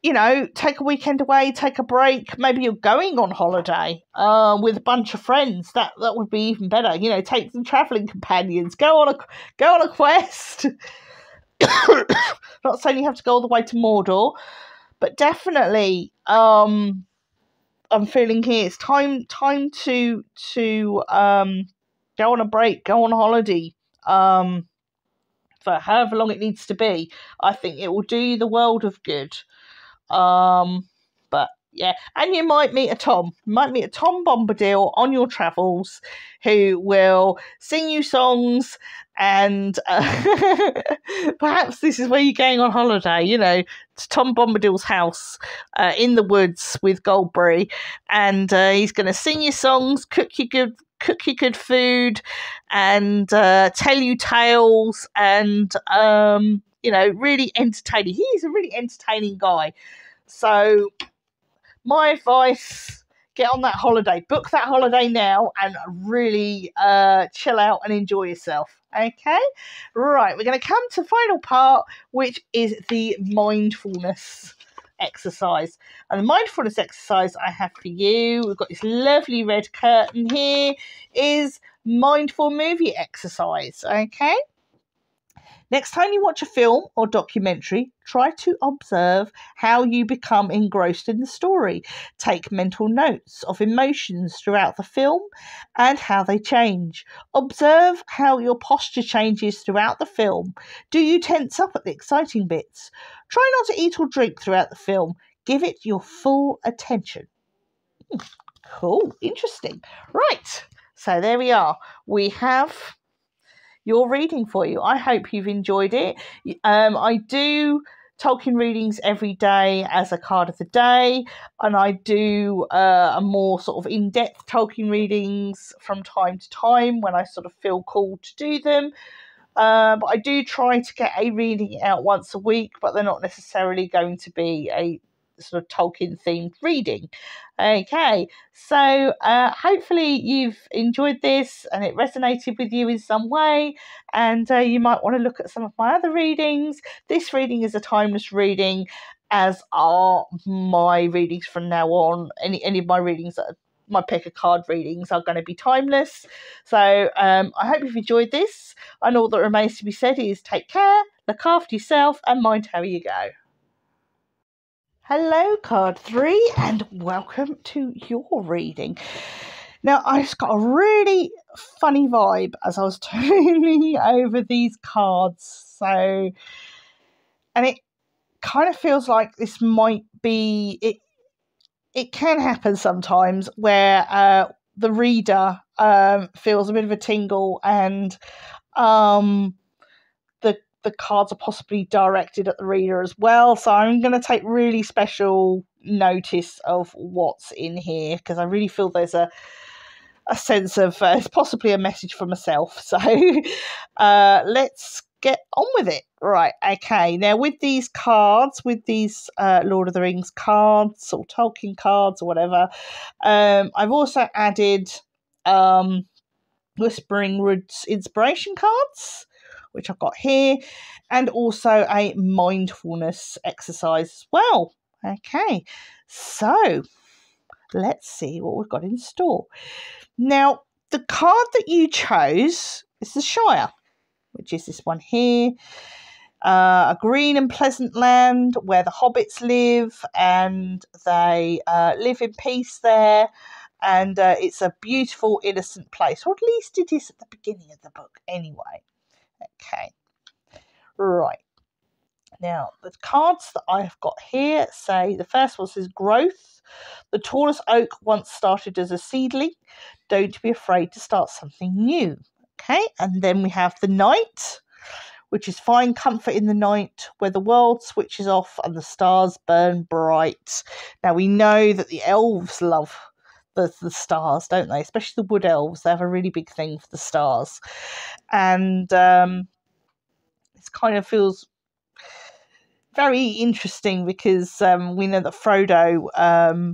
take a weekend away, take a break. Maybe you're going on holiday with a bunch of friends. That would be even better. Take some traveling companions. Go on a quest. Not saying you have to go all the way to Mordor, but definitely, I'm feeling here it's time to go on a break, go on a holiday, for however long it needs to be. I think it will do you the world of good. But yeah, and you might meet a Tom Bombadil on your travels, who will sing you songs, and perhaps this is where you're going on holiday, to Tom Bombadil's house in the woods with Goldberry, and he's going to sing you songs, cook you good food, and tell you tales, and really entertaining. He's a really entertaining guy. So my advice, get on that holiday, book that holiday now, and really chill out and enjoy yourself. Okay, right, we're going to come to the final part, which is the mindfulness exercise. And the mindfulness exercise I have for you, we've got this lovely red curtain here, is mindful movie exercise. Okay, next time you watch a film or documentary, try to observe how you become engrossed in the story. Take mental notes of emotions throughout the film and how they change. Observe how your posture changes throughout the film. Do you tense up at the exciting bits? Try not to eat or drink throughout the film. Give it your full attention. Cool, interesting. Right, so there we are. We have your reading for you. I hope you've enjoyed it. I do Tolkien readings every day as a card of the day, and I do a more sort of in-depth Tolkien readings from time to time when I sort of feel called to do them. But I do try to get a reading out once a week, but they're not necessarily going to be a sort of Tolkien-themed reading. Okay, so hopefully you've enjoyed this and it resonated with you in some way, and you might want to look at some of my other readings. This reading is a timeless reading, as are my readings from now on. Any of my readings that are my pick a card readings are going to be timeless. So I hope you've enjoyed this, and all that remains to be said is take care, look after yourself, and mind how you go. Hello, card 3, and welcome to your reading. Now, I just got a really funny vibe as I was turning over these cards. And it kind of feels like this might be it can happen sometimes where the reader feels a bit of a tingle, and the cards are possibly directed at the reader as well. So I'm going to take really special notice of what's in here, because I really feel there's a sense of it's possibly a message for myself. So let's get on with it. Right, okay. Now with these cards, with these Lord of the Rings cards or Tolkien cards or whatever, I've also added Whispering Woods inspiration cards, which I've got here, and also a mindfulness exercise as well. Okay, so let's see what we've got in store. Now, the card that you chose is the Shire, which is this one here. A green and pleasant land where the hobbits live, and they live in peace there. And it's a beautiful, innocent place, or at least it is at the beginning of the book anyway. Okay, right. Now, the cards that I've got here say, the first one says growth. The tallest oak once started as a seedling. Don't be afraid to start something new. Okay, and then we have the night, which is find comfort in the night where the world switches off and the stars burn bright. Now, we know that the elves love the stars, don't they? Especially the wood elves. They have a really big thing for the stars. And it kind of feels very interesting because we know that Frodo,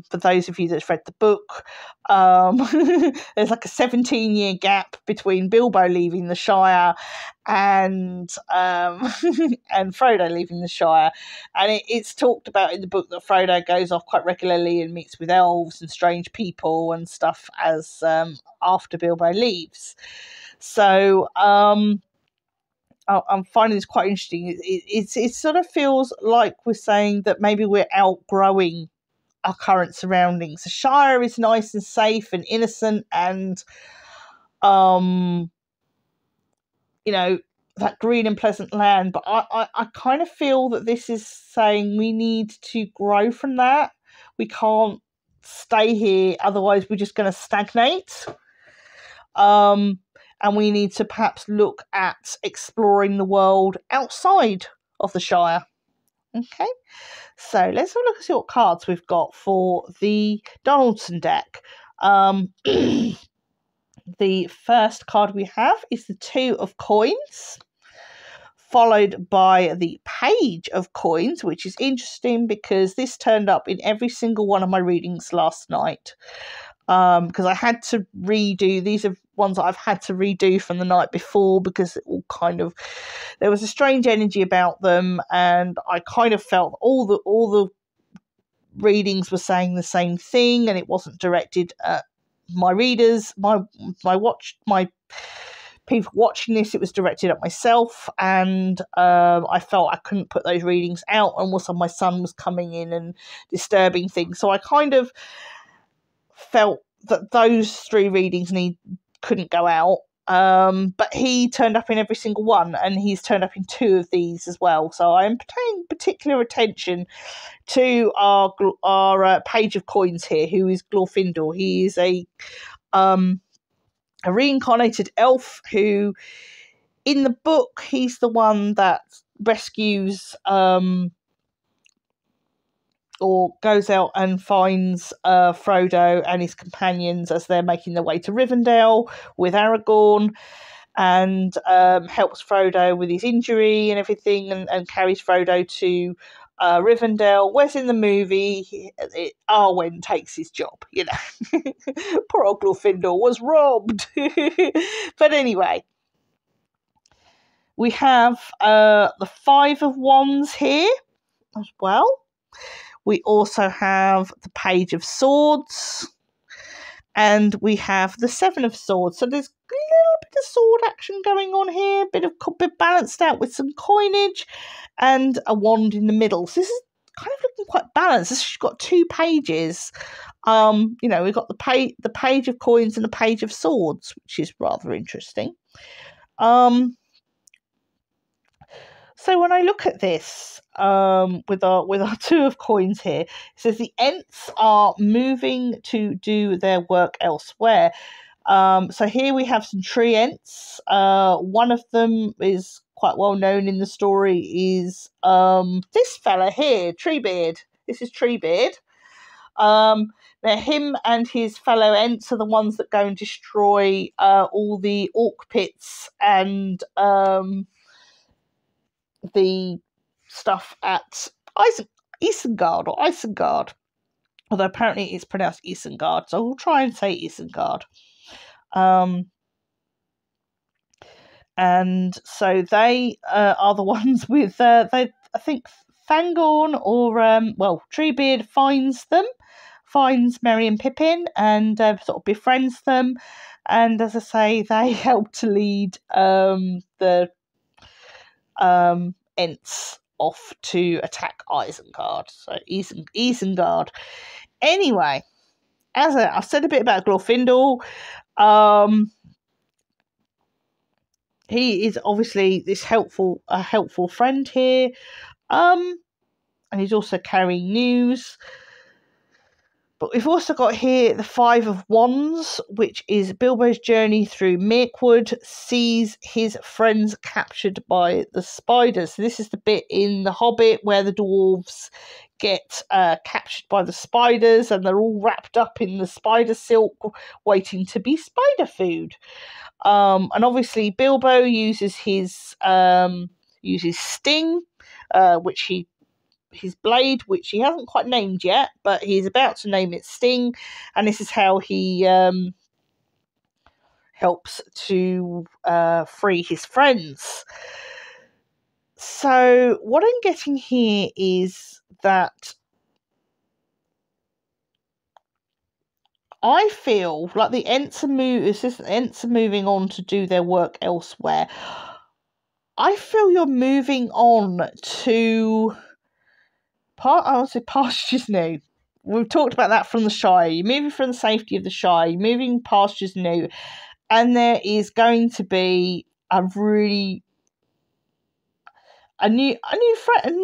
for those of you that's read the book, there's like a 17-year gap between Bilbo leaving the Shire and and Frodo leaving the Shire, and it's talked about in the book that Frodo goes off quite regularly and meets with elves and strange people and stuff as after Bilbo leaves. So I'm finding this quite interesting. It sort of feels like we're saying that maybe we're outgrowing our current surroundings. The Shire is nice and safe and innocent, and that green and pleasant land. But I kind of feel that this is saying we need to grow from that. We can't stay here, otherwise we're just going to stagnate. And we need to perhaps look at exploring the world outside of the Shire. Okay, so let's have a look and see what cards we've got for the Donaldson deck. The first card we have is the 2 of Coins, followed by the Page of Coins, which is interesting because this turned up in every single one of my readings last night. Because I had to redo, these are ones that I've had to redo from the night before because it all kind of, there was a strange energy about them, and I kind of felt all the readings were saying the same thing, and it wasn't directed at my readers, my people watching this. It was directed at myself, and I felt I couldn't put those readings out, and also my son was coming in and disturbing things, so I kind of felt that those 3 readings couldn't go out, but he turned up in every single one, and he's turned up in 2 of these as well. So I'm paying particular attention to our Page of Coins here, who is Glorfindel. He is a reincarnated elf who, in the book, he's the one that rescues or goes out and finds Frodo and his companions as they're making their way to Rivendell with Aragorn, and helps Frodo with his injury and everything, and carries Frodo to Rivendell. Whereas in the movie, Arwen takes his job, Poor old Glorfindel was robbed. But anyway, we have the 5 of Wands here as well. We also have the Page of Swords, and we have the 7 of Swords. So there's a little bit of sword action going on here, bit balanced out with some coinage and a wand in the middle. So this is kind of looking quite balanced. This has got 2 pages. We've got the Page of Coins and the Page of Swords, which is rather interesting. So when I look at this, with our 2 of Coins here, it says the Ents are moving to do their work elsewhere. So here we have some tree Ents. One of them is quite well known in the story, is this fella here, Treebeard. This is Treebeard. Now him and his fellow Ents are the ones that go and destroy all the orc pits and the stuff at Isengard, although apparently it's pronounced Isengard, so we'll try and say Isengard. And so they are the ones with I think Fangorn or Treebeard finds Merry and Pippin, and sort of befriends them, and as I say, they help to lead the Ents off to attack Isengard. So Isengard. Anyway, as I've said a bit about Glorfindel, he is obviously this helpful friend here, and he's also carrying news. But we've also got here the Five of Wands, which is Bilbo's journey through Mirkwood, sees his friends captured by the spiders. So this is the bit in The Hobbit where the dwarves get captured by the spiders, and they're all wrapped up in the spider silk, waiting to be spider food. And obviously Bilbo uses his sting, which his blade, which he hasn't quite named yet, but he's about to name it Sting, and this is how he helps to free his friends. So what I'm getting here is that I feel like the Ents are moving on to do their work elsewhere. I feel you're moving on to pastures new. We've talked about that from the Shire. You're moving from the safety of the Shire. You're moving pastures new, and there is going to be a new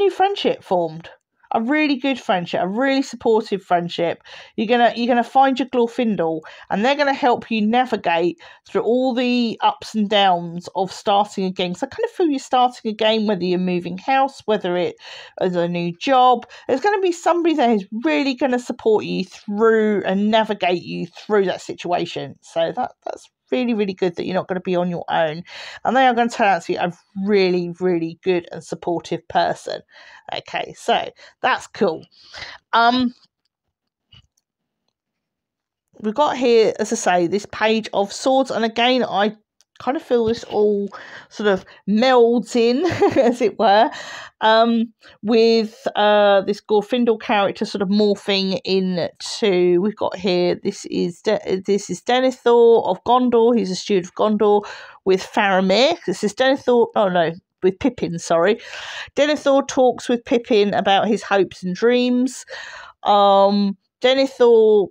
friendship formed. A really good friendship, a really supportive friendship. You're gonna find your Glorfindel, and they're gonna help you navigate through all the ups and downs of starting a game. So I kind of feel you're starting a game, whether you're moving house, whether it is a new job. There's going to be somebody there who's really going to support you through and navigate you through that situation. So that's really, really good that you're not going to be on your own, and they are going to turn out to be a really, really good and supportive person. Okay, so that's cool. We've got here, as I say, this page of swords, and again, I kind of feel this all sort of melds in, as it were, with this Glorfindel character sort of morphing into. We've got here. This is Denethor of Gondor. He's a steward of Gondor with Faramir. This is Denethor. Oh no. With Pippin, sorry. Denethor talks with Pippin about his hopes and dreams. Denethor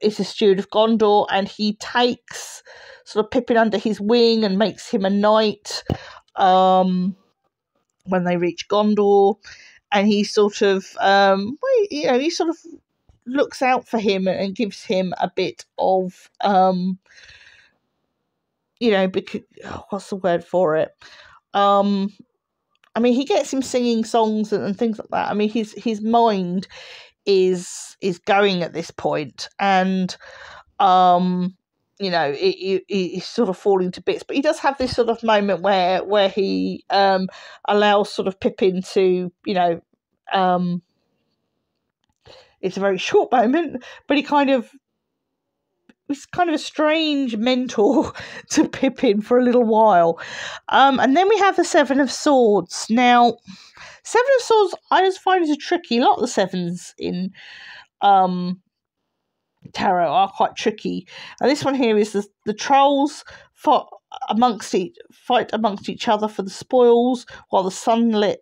is a steward of Gondor, and he takes sort of Pippin under his wing and makes him a knight when they reach Gondor, and he sort of he sort of looks out for him and gives him a bit of because what's the word for it? I mean, he gets him singing songs and things like that. I mean, his mind is going at this point, and he's sort of falling to bits. But he does have this sort of moment where he allows sort of Pippin to, it's a very short moment, but he's kind of a strange mentor to Pippin for a little while. And then we have the Seven of Swords. Now, Seven of Swords, I just find is tricky. A lot of the sevens in tarot are quite tricky. And this one here is the trolls fight amongst each other for the spoils, while the sunlight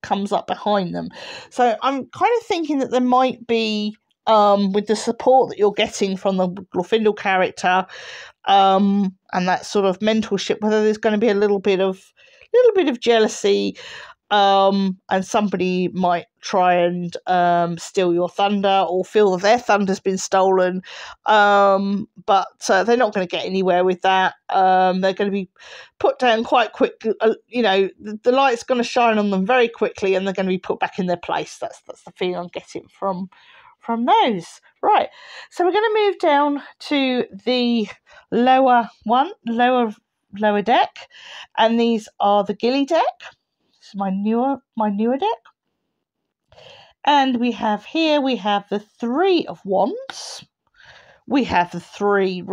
comes up behind them. So I'm kind of thinking that there might be, with the support that you're getting from the Glorfindel character, and that sort of mentorship, whether there's going to be a little bit of jealousy, and somebody might try and steal your thunder, or feel that their thunder's been stolen, but they're not going to get anywhere with that. They're going to be put down quite quickly. The light's going to shine on them very quickly, and they're going to be put back in their place. That's the feeling I'm getting from those. Right, so we're going to move down to the lower deck, and these are the Gilly deck. This is my newer deck, and we have the Three of Wands. We have the three of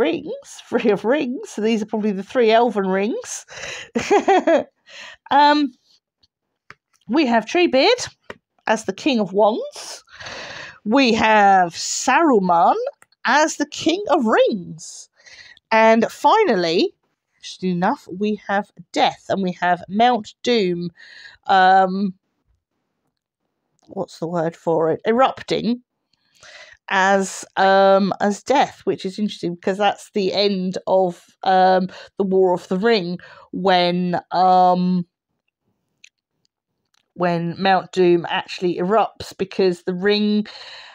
rings. So these are probably the three elven rings. We have Treebeard as the King of Wands. We have Saruman as the King of Rings. And finally, interesting enough, we have Death, and we have Mount Doom. What's the word for it? Erupting as Death, which is interesting because that's the end of the War of the Ring, when when Mount Doom actually erupts, because the ring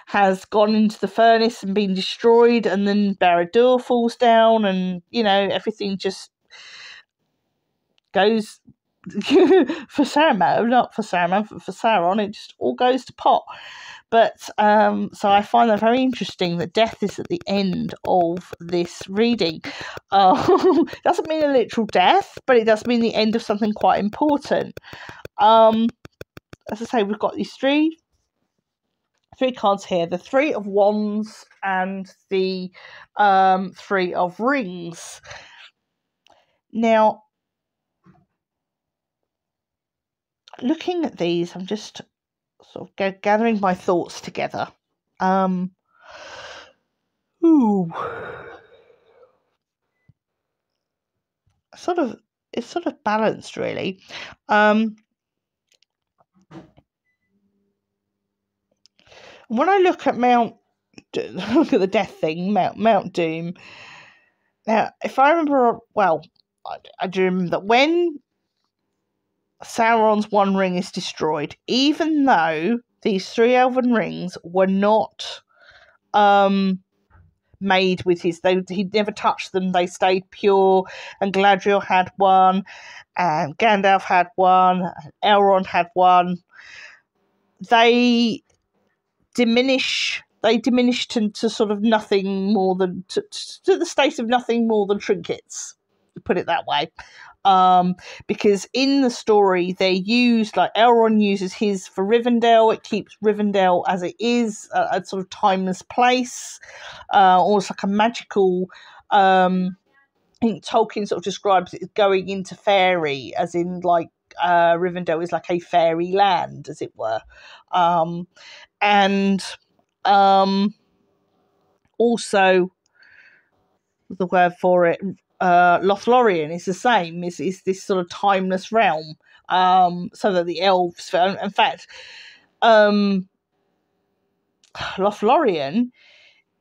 has gone into the furnace and been destroyed, and then Barad-dûr falls down, and everything just goes for Saruman, not for Saruman, for Sauron, it just all goes to pot. But so I find that very interesting that death is at the end of this reading. Doesn't mean a literal death, but it does mean the end of something quite important. As I say, we've got these three cards here: the Three of Wands and the Three of Rings. Now, looking at these, I'm just sort of gathering my thoughts together. It's sort of balanced, really. When I look at look at the death thing, Mount Doom. Now, if I remember, well, I do remember that when Sauron's one ring is destroyed, even though these three elven rings were not made with he never touched them, they stayed pure, and Galadriel had one, and Gandalf had one, and Elrond had one. They diminished into sort of nothing more than to the state of nothing more than trinkets, to put it that way. Because in the story they use, like Elrond uses his for Rivendell, it keeps Rivendell as it is, a sort of timeless place, almost like a magical, I think Tolkien sort of describes it as going into fairy, as in like Rivendell is like a fairy land, as it were. And also the word for it, Lothlorien is the same, is this sort of timeless realm, so that the elves, in fact, Lothlorien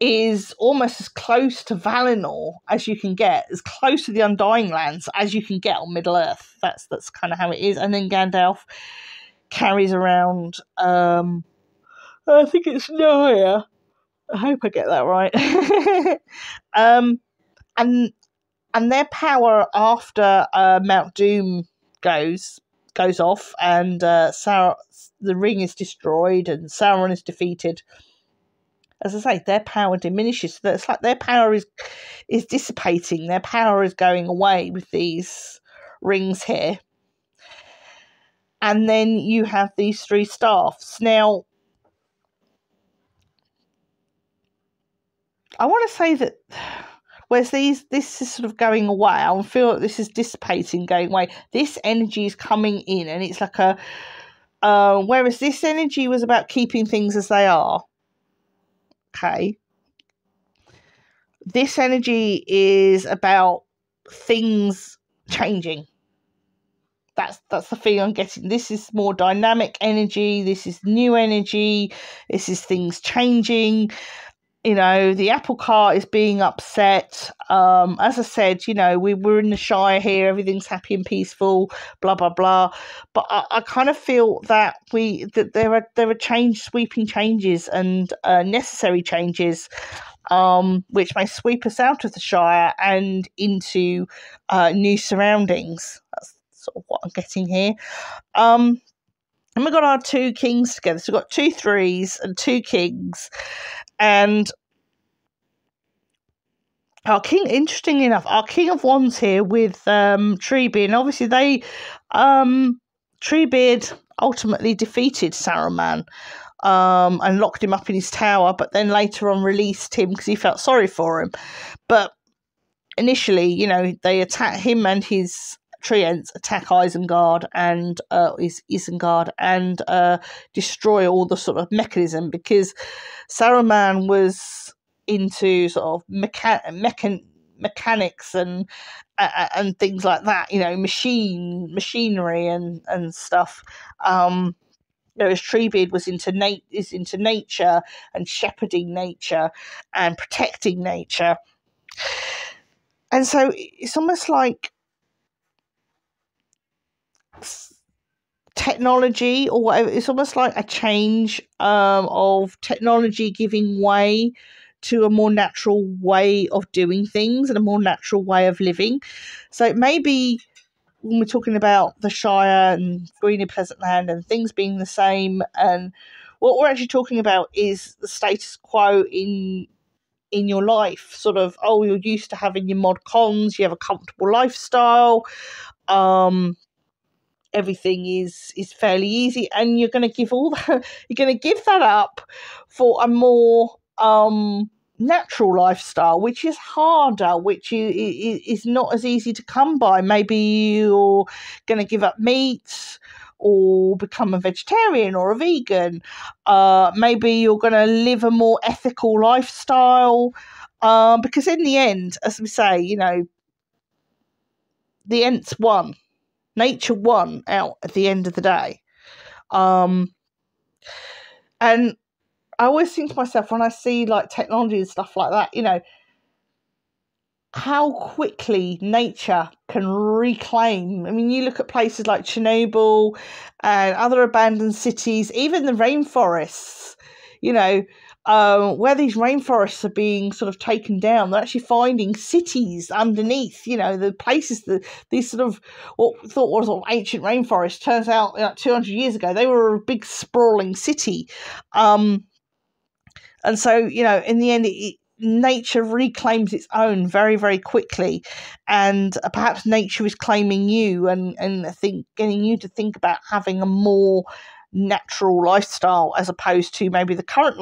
is almost as close to Valinor as you can get, as close to the Undying Lands as you can get on Middle Earth. That's kind of how it is. And then Gandalf carries around, I think it's Shire. I hope I get that right. And their power after Mount Doom goes off, and the ring is destroyed and Sauron is defeated. As I say, their power diminishes. So it's like their power is dissipating. Their power is going away with these rings here. And then you have these three staffs. Now, I want to say that whereas this is sort of going away, I feel like this is dissipating, going away. This energy is coming in, and it's like whereas this energy was about keeping things as they are. Okay. This energy is about things changing. That's the feeling I'm getting. This is more dynamic energy. This is new energy. This is things changing. The apple cart is being upset. As I said, we're in the Shire here. Everything's happy and peaceful, blah, blah, blah. But I kind of feel that there are sweeping changes and necessary changes, which may sweep us out of the Shire and into new surroundings. That's sort of what I'm getting here. And we've got our two kings together. So we've got 2 3s and 2 kings. And our king, interestingly enough, our King of Wands here with Treebeard. And obviously Treebeard ultimately defeated Saruman and locked him up in his tower, but then later on released him because he felt sorry for him. But initially, they attack him, and his treants attack Isengard and Isengard and destroy all the sort of mechanism, because Saruman was into sort of mechanics and things like that, machinery and stuff. Whereas Treebeard was into nature and shepherding nature and protecting nature. And so it's almost like technology or whatever. It's almost like a change of technology giving way to a more natural way of doing things and a more natural way of living. So maybe when we're talking about the Shire and Green and Pleasant Land and things being the same, and what we're actually talking about is the status quo in your life. Sort of, oh, you're used to having your mod cons, you have a comfortable lifestyle, everything is fairly easy, and you're going to give that up for a more natural lifestyle, which is harder, which is not as easy to come by. Maybe you're going to give up meat or become a vegetarian or a vegan. Maybe you're going to live a more ethical lifestyle, because in the end, as we say, the Ents won. Nature won out at the end of the day. And I always think to myself, when I see like technology and stuff like that, how quickly nature can reclaim. I mean, you look at places like Chernobyl and other abandoned cities, even the rainforests, where these rainforests are being sort of taken down. They're actually finding cities underneath, the places that these sort of what we thought was sort of ancient rainforest. Turns out 200 years ago, they were a big sprawling city. And so, in the end, nature reclaims its own very, very quickly. And perhaps nature is claiming you and I think getting you to think about having a more natural lifestyle as opposed to maybe the current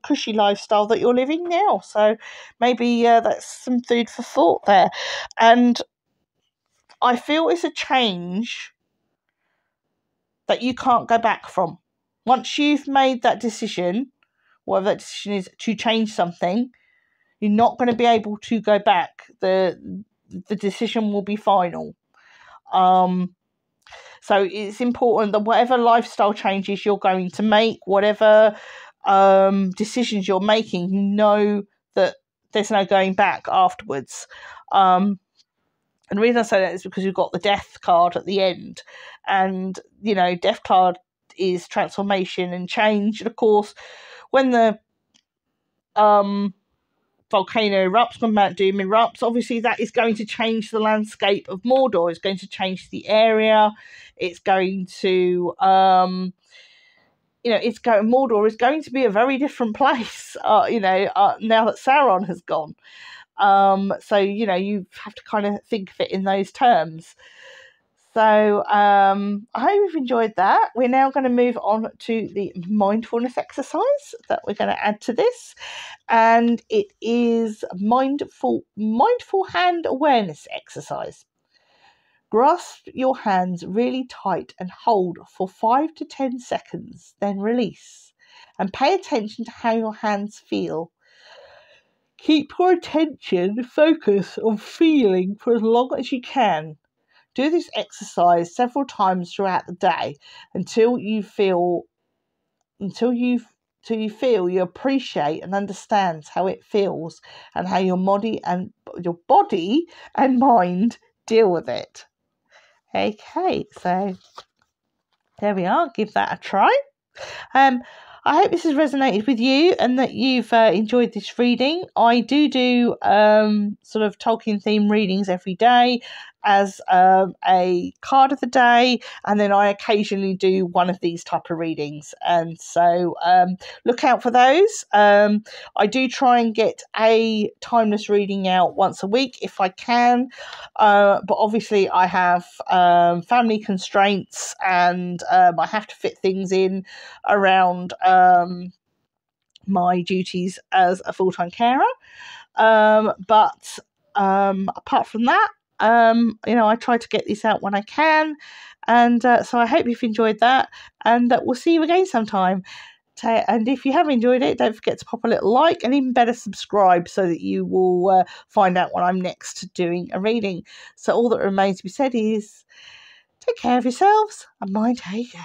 cushy lifestyle that you're living now. So maybe that's some food for thought there. And I feel it's a change that you can't go back from. Once you've made that decision, whatever that decision is, to change something, you're not going to be able to go back. The decision will be final. So it's important that whatever lifestyle changes you're going to make, whatever decisions you're making, that there's no going back afterwards. And the reason I say that is because you've got the death card at the end. And, death card is transformation and change. And, of course, when the volcano erupts, when Mount Doom erupts, obviously that is going to change the landscape of Mordor. It's going to change the area. It's going to, Mordor is going to be a very different place, now that Sauron has gone. So, you have to kind of think of it in those terms. So I hope you've enjoyed that. We're now going to move on to the mindfulness exercise that we're going to add to this. And it is mindful hand awareness exercise. Grasp your hands really tight and hold for 5 to 10 seconds, then release. And pay attention to how your hands feel. Keep your attention focused on feeling for as long as you can. Do this exercise several times throughout the day until you feel you appreciate and understand how it feels and how your body and mind deal with it. Okay, so there we are. Give that a try. I hope this has resonated with you and that you've enjoyed this reading. I do sort of Tolkien-themed readings every day as a card of the day, and then I occasionally do one of these type of readings. And so look out for those. I do try and get a timeless reading out once a week if I can, but obviously I have family constraints and I have to fit things in around my duties as a full-time carer. But apart from that, I try to get this out when I can. And so I hope you've enjoyed that, and we'll see you again sometime. And if you have enjoyed it, don't forget to pop a little like, and even better, subscribe, so that you will find out when I'm next doing a reading. So all that remains to be said is take care of yourselves and mind how you go.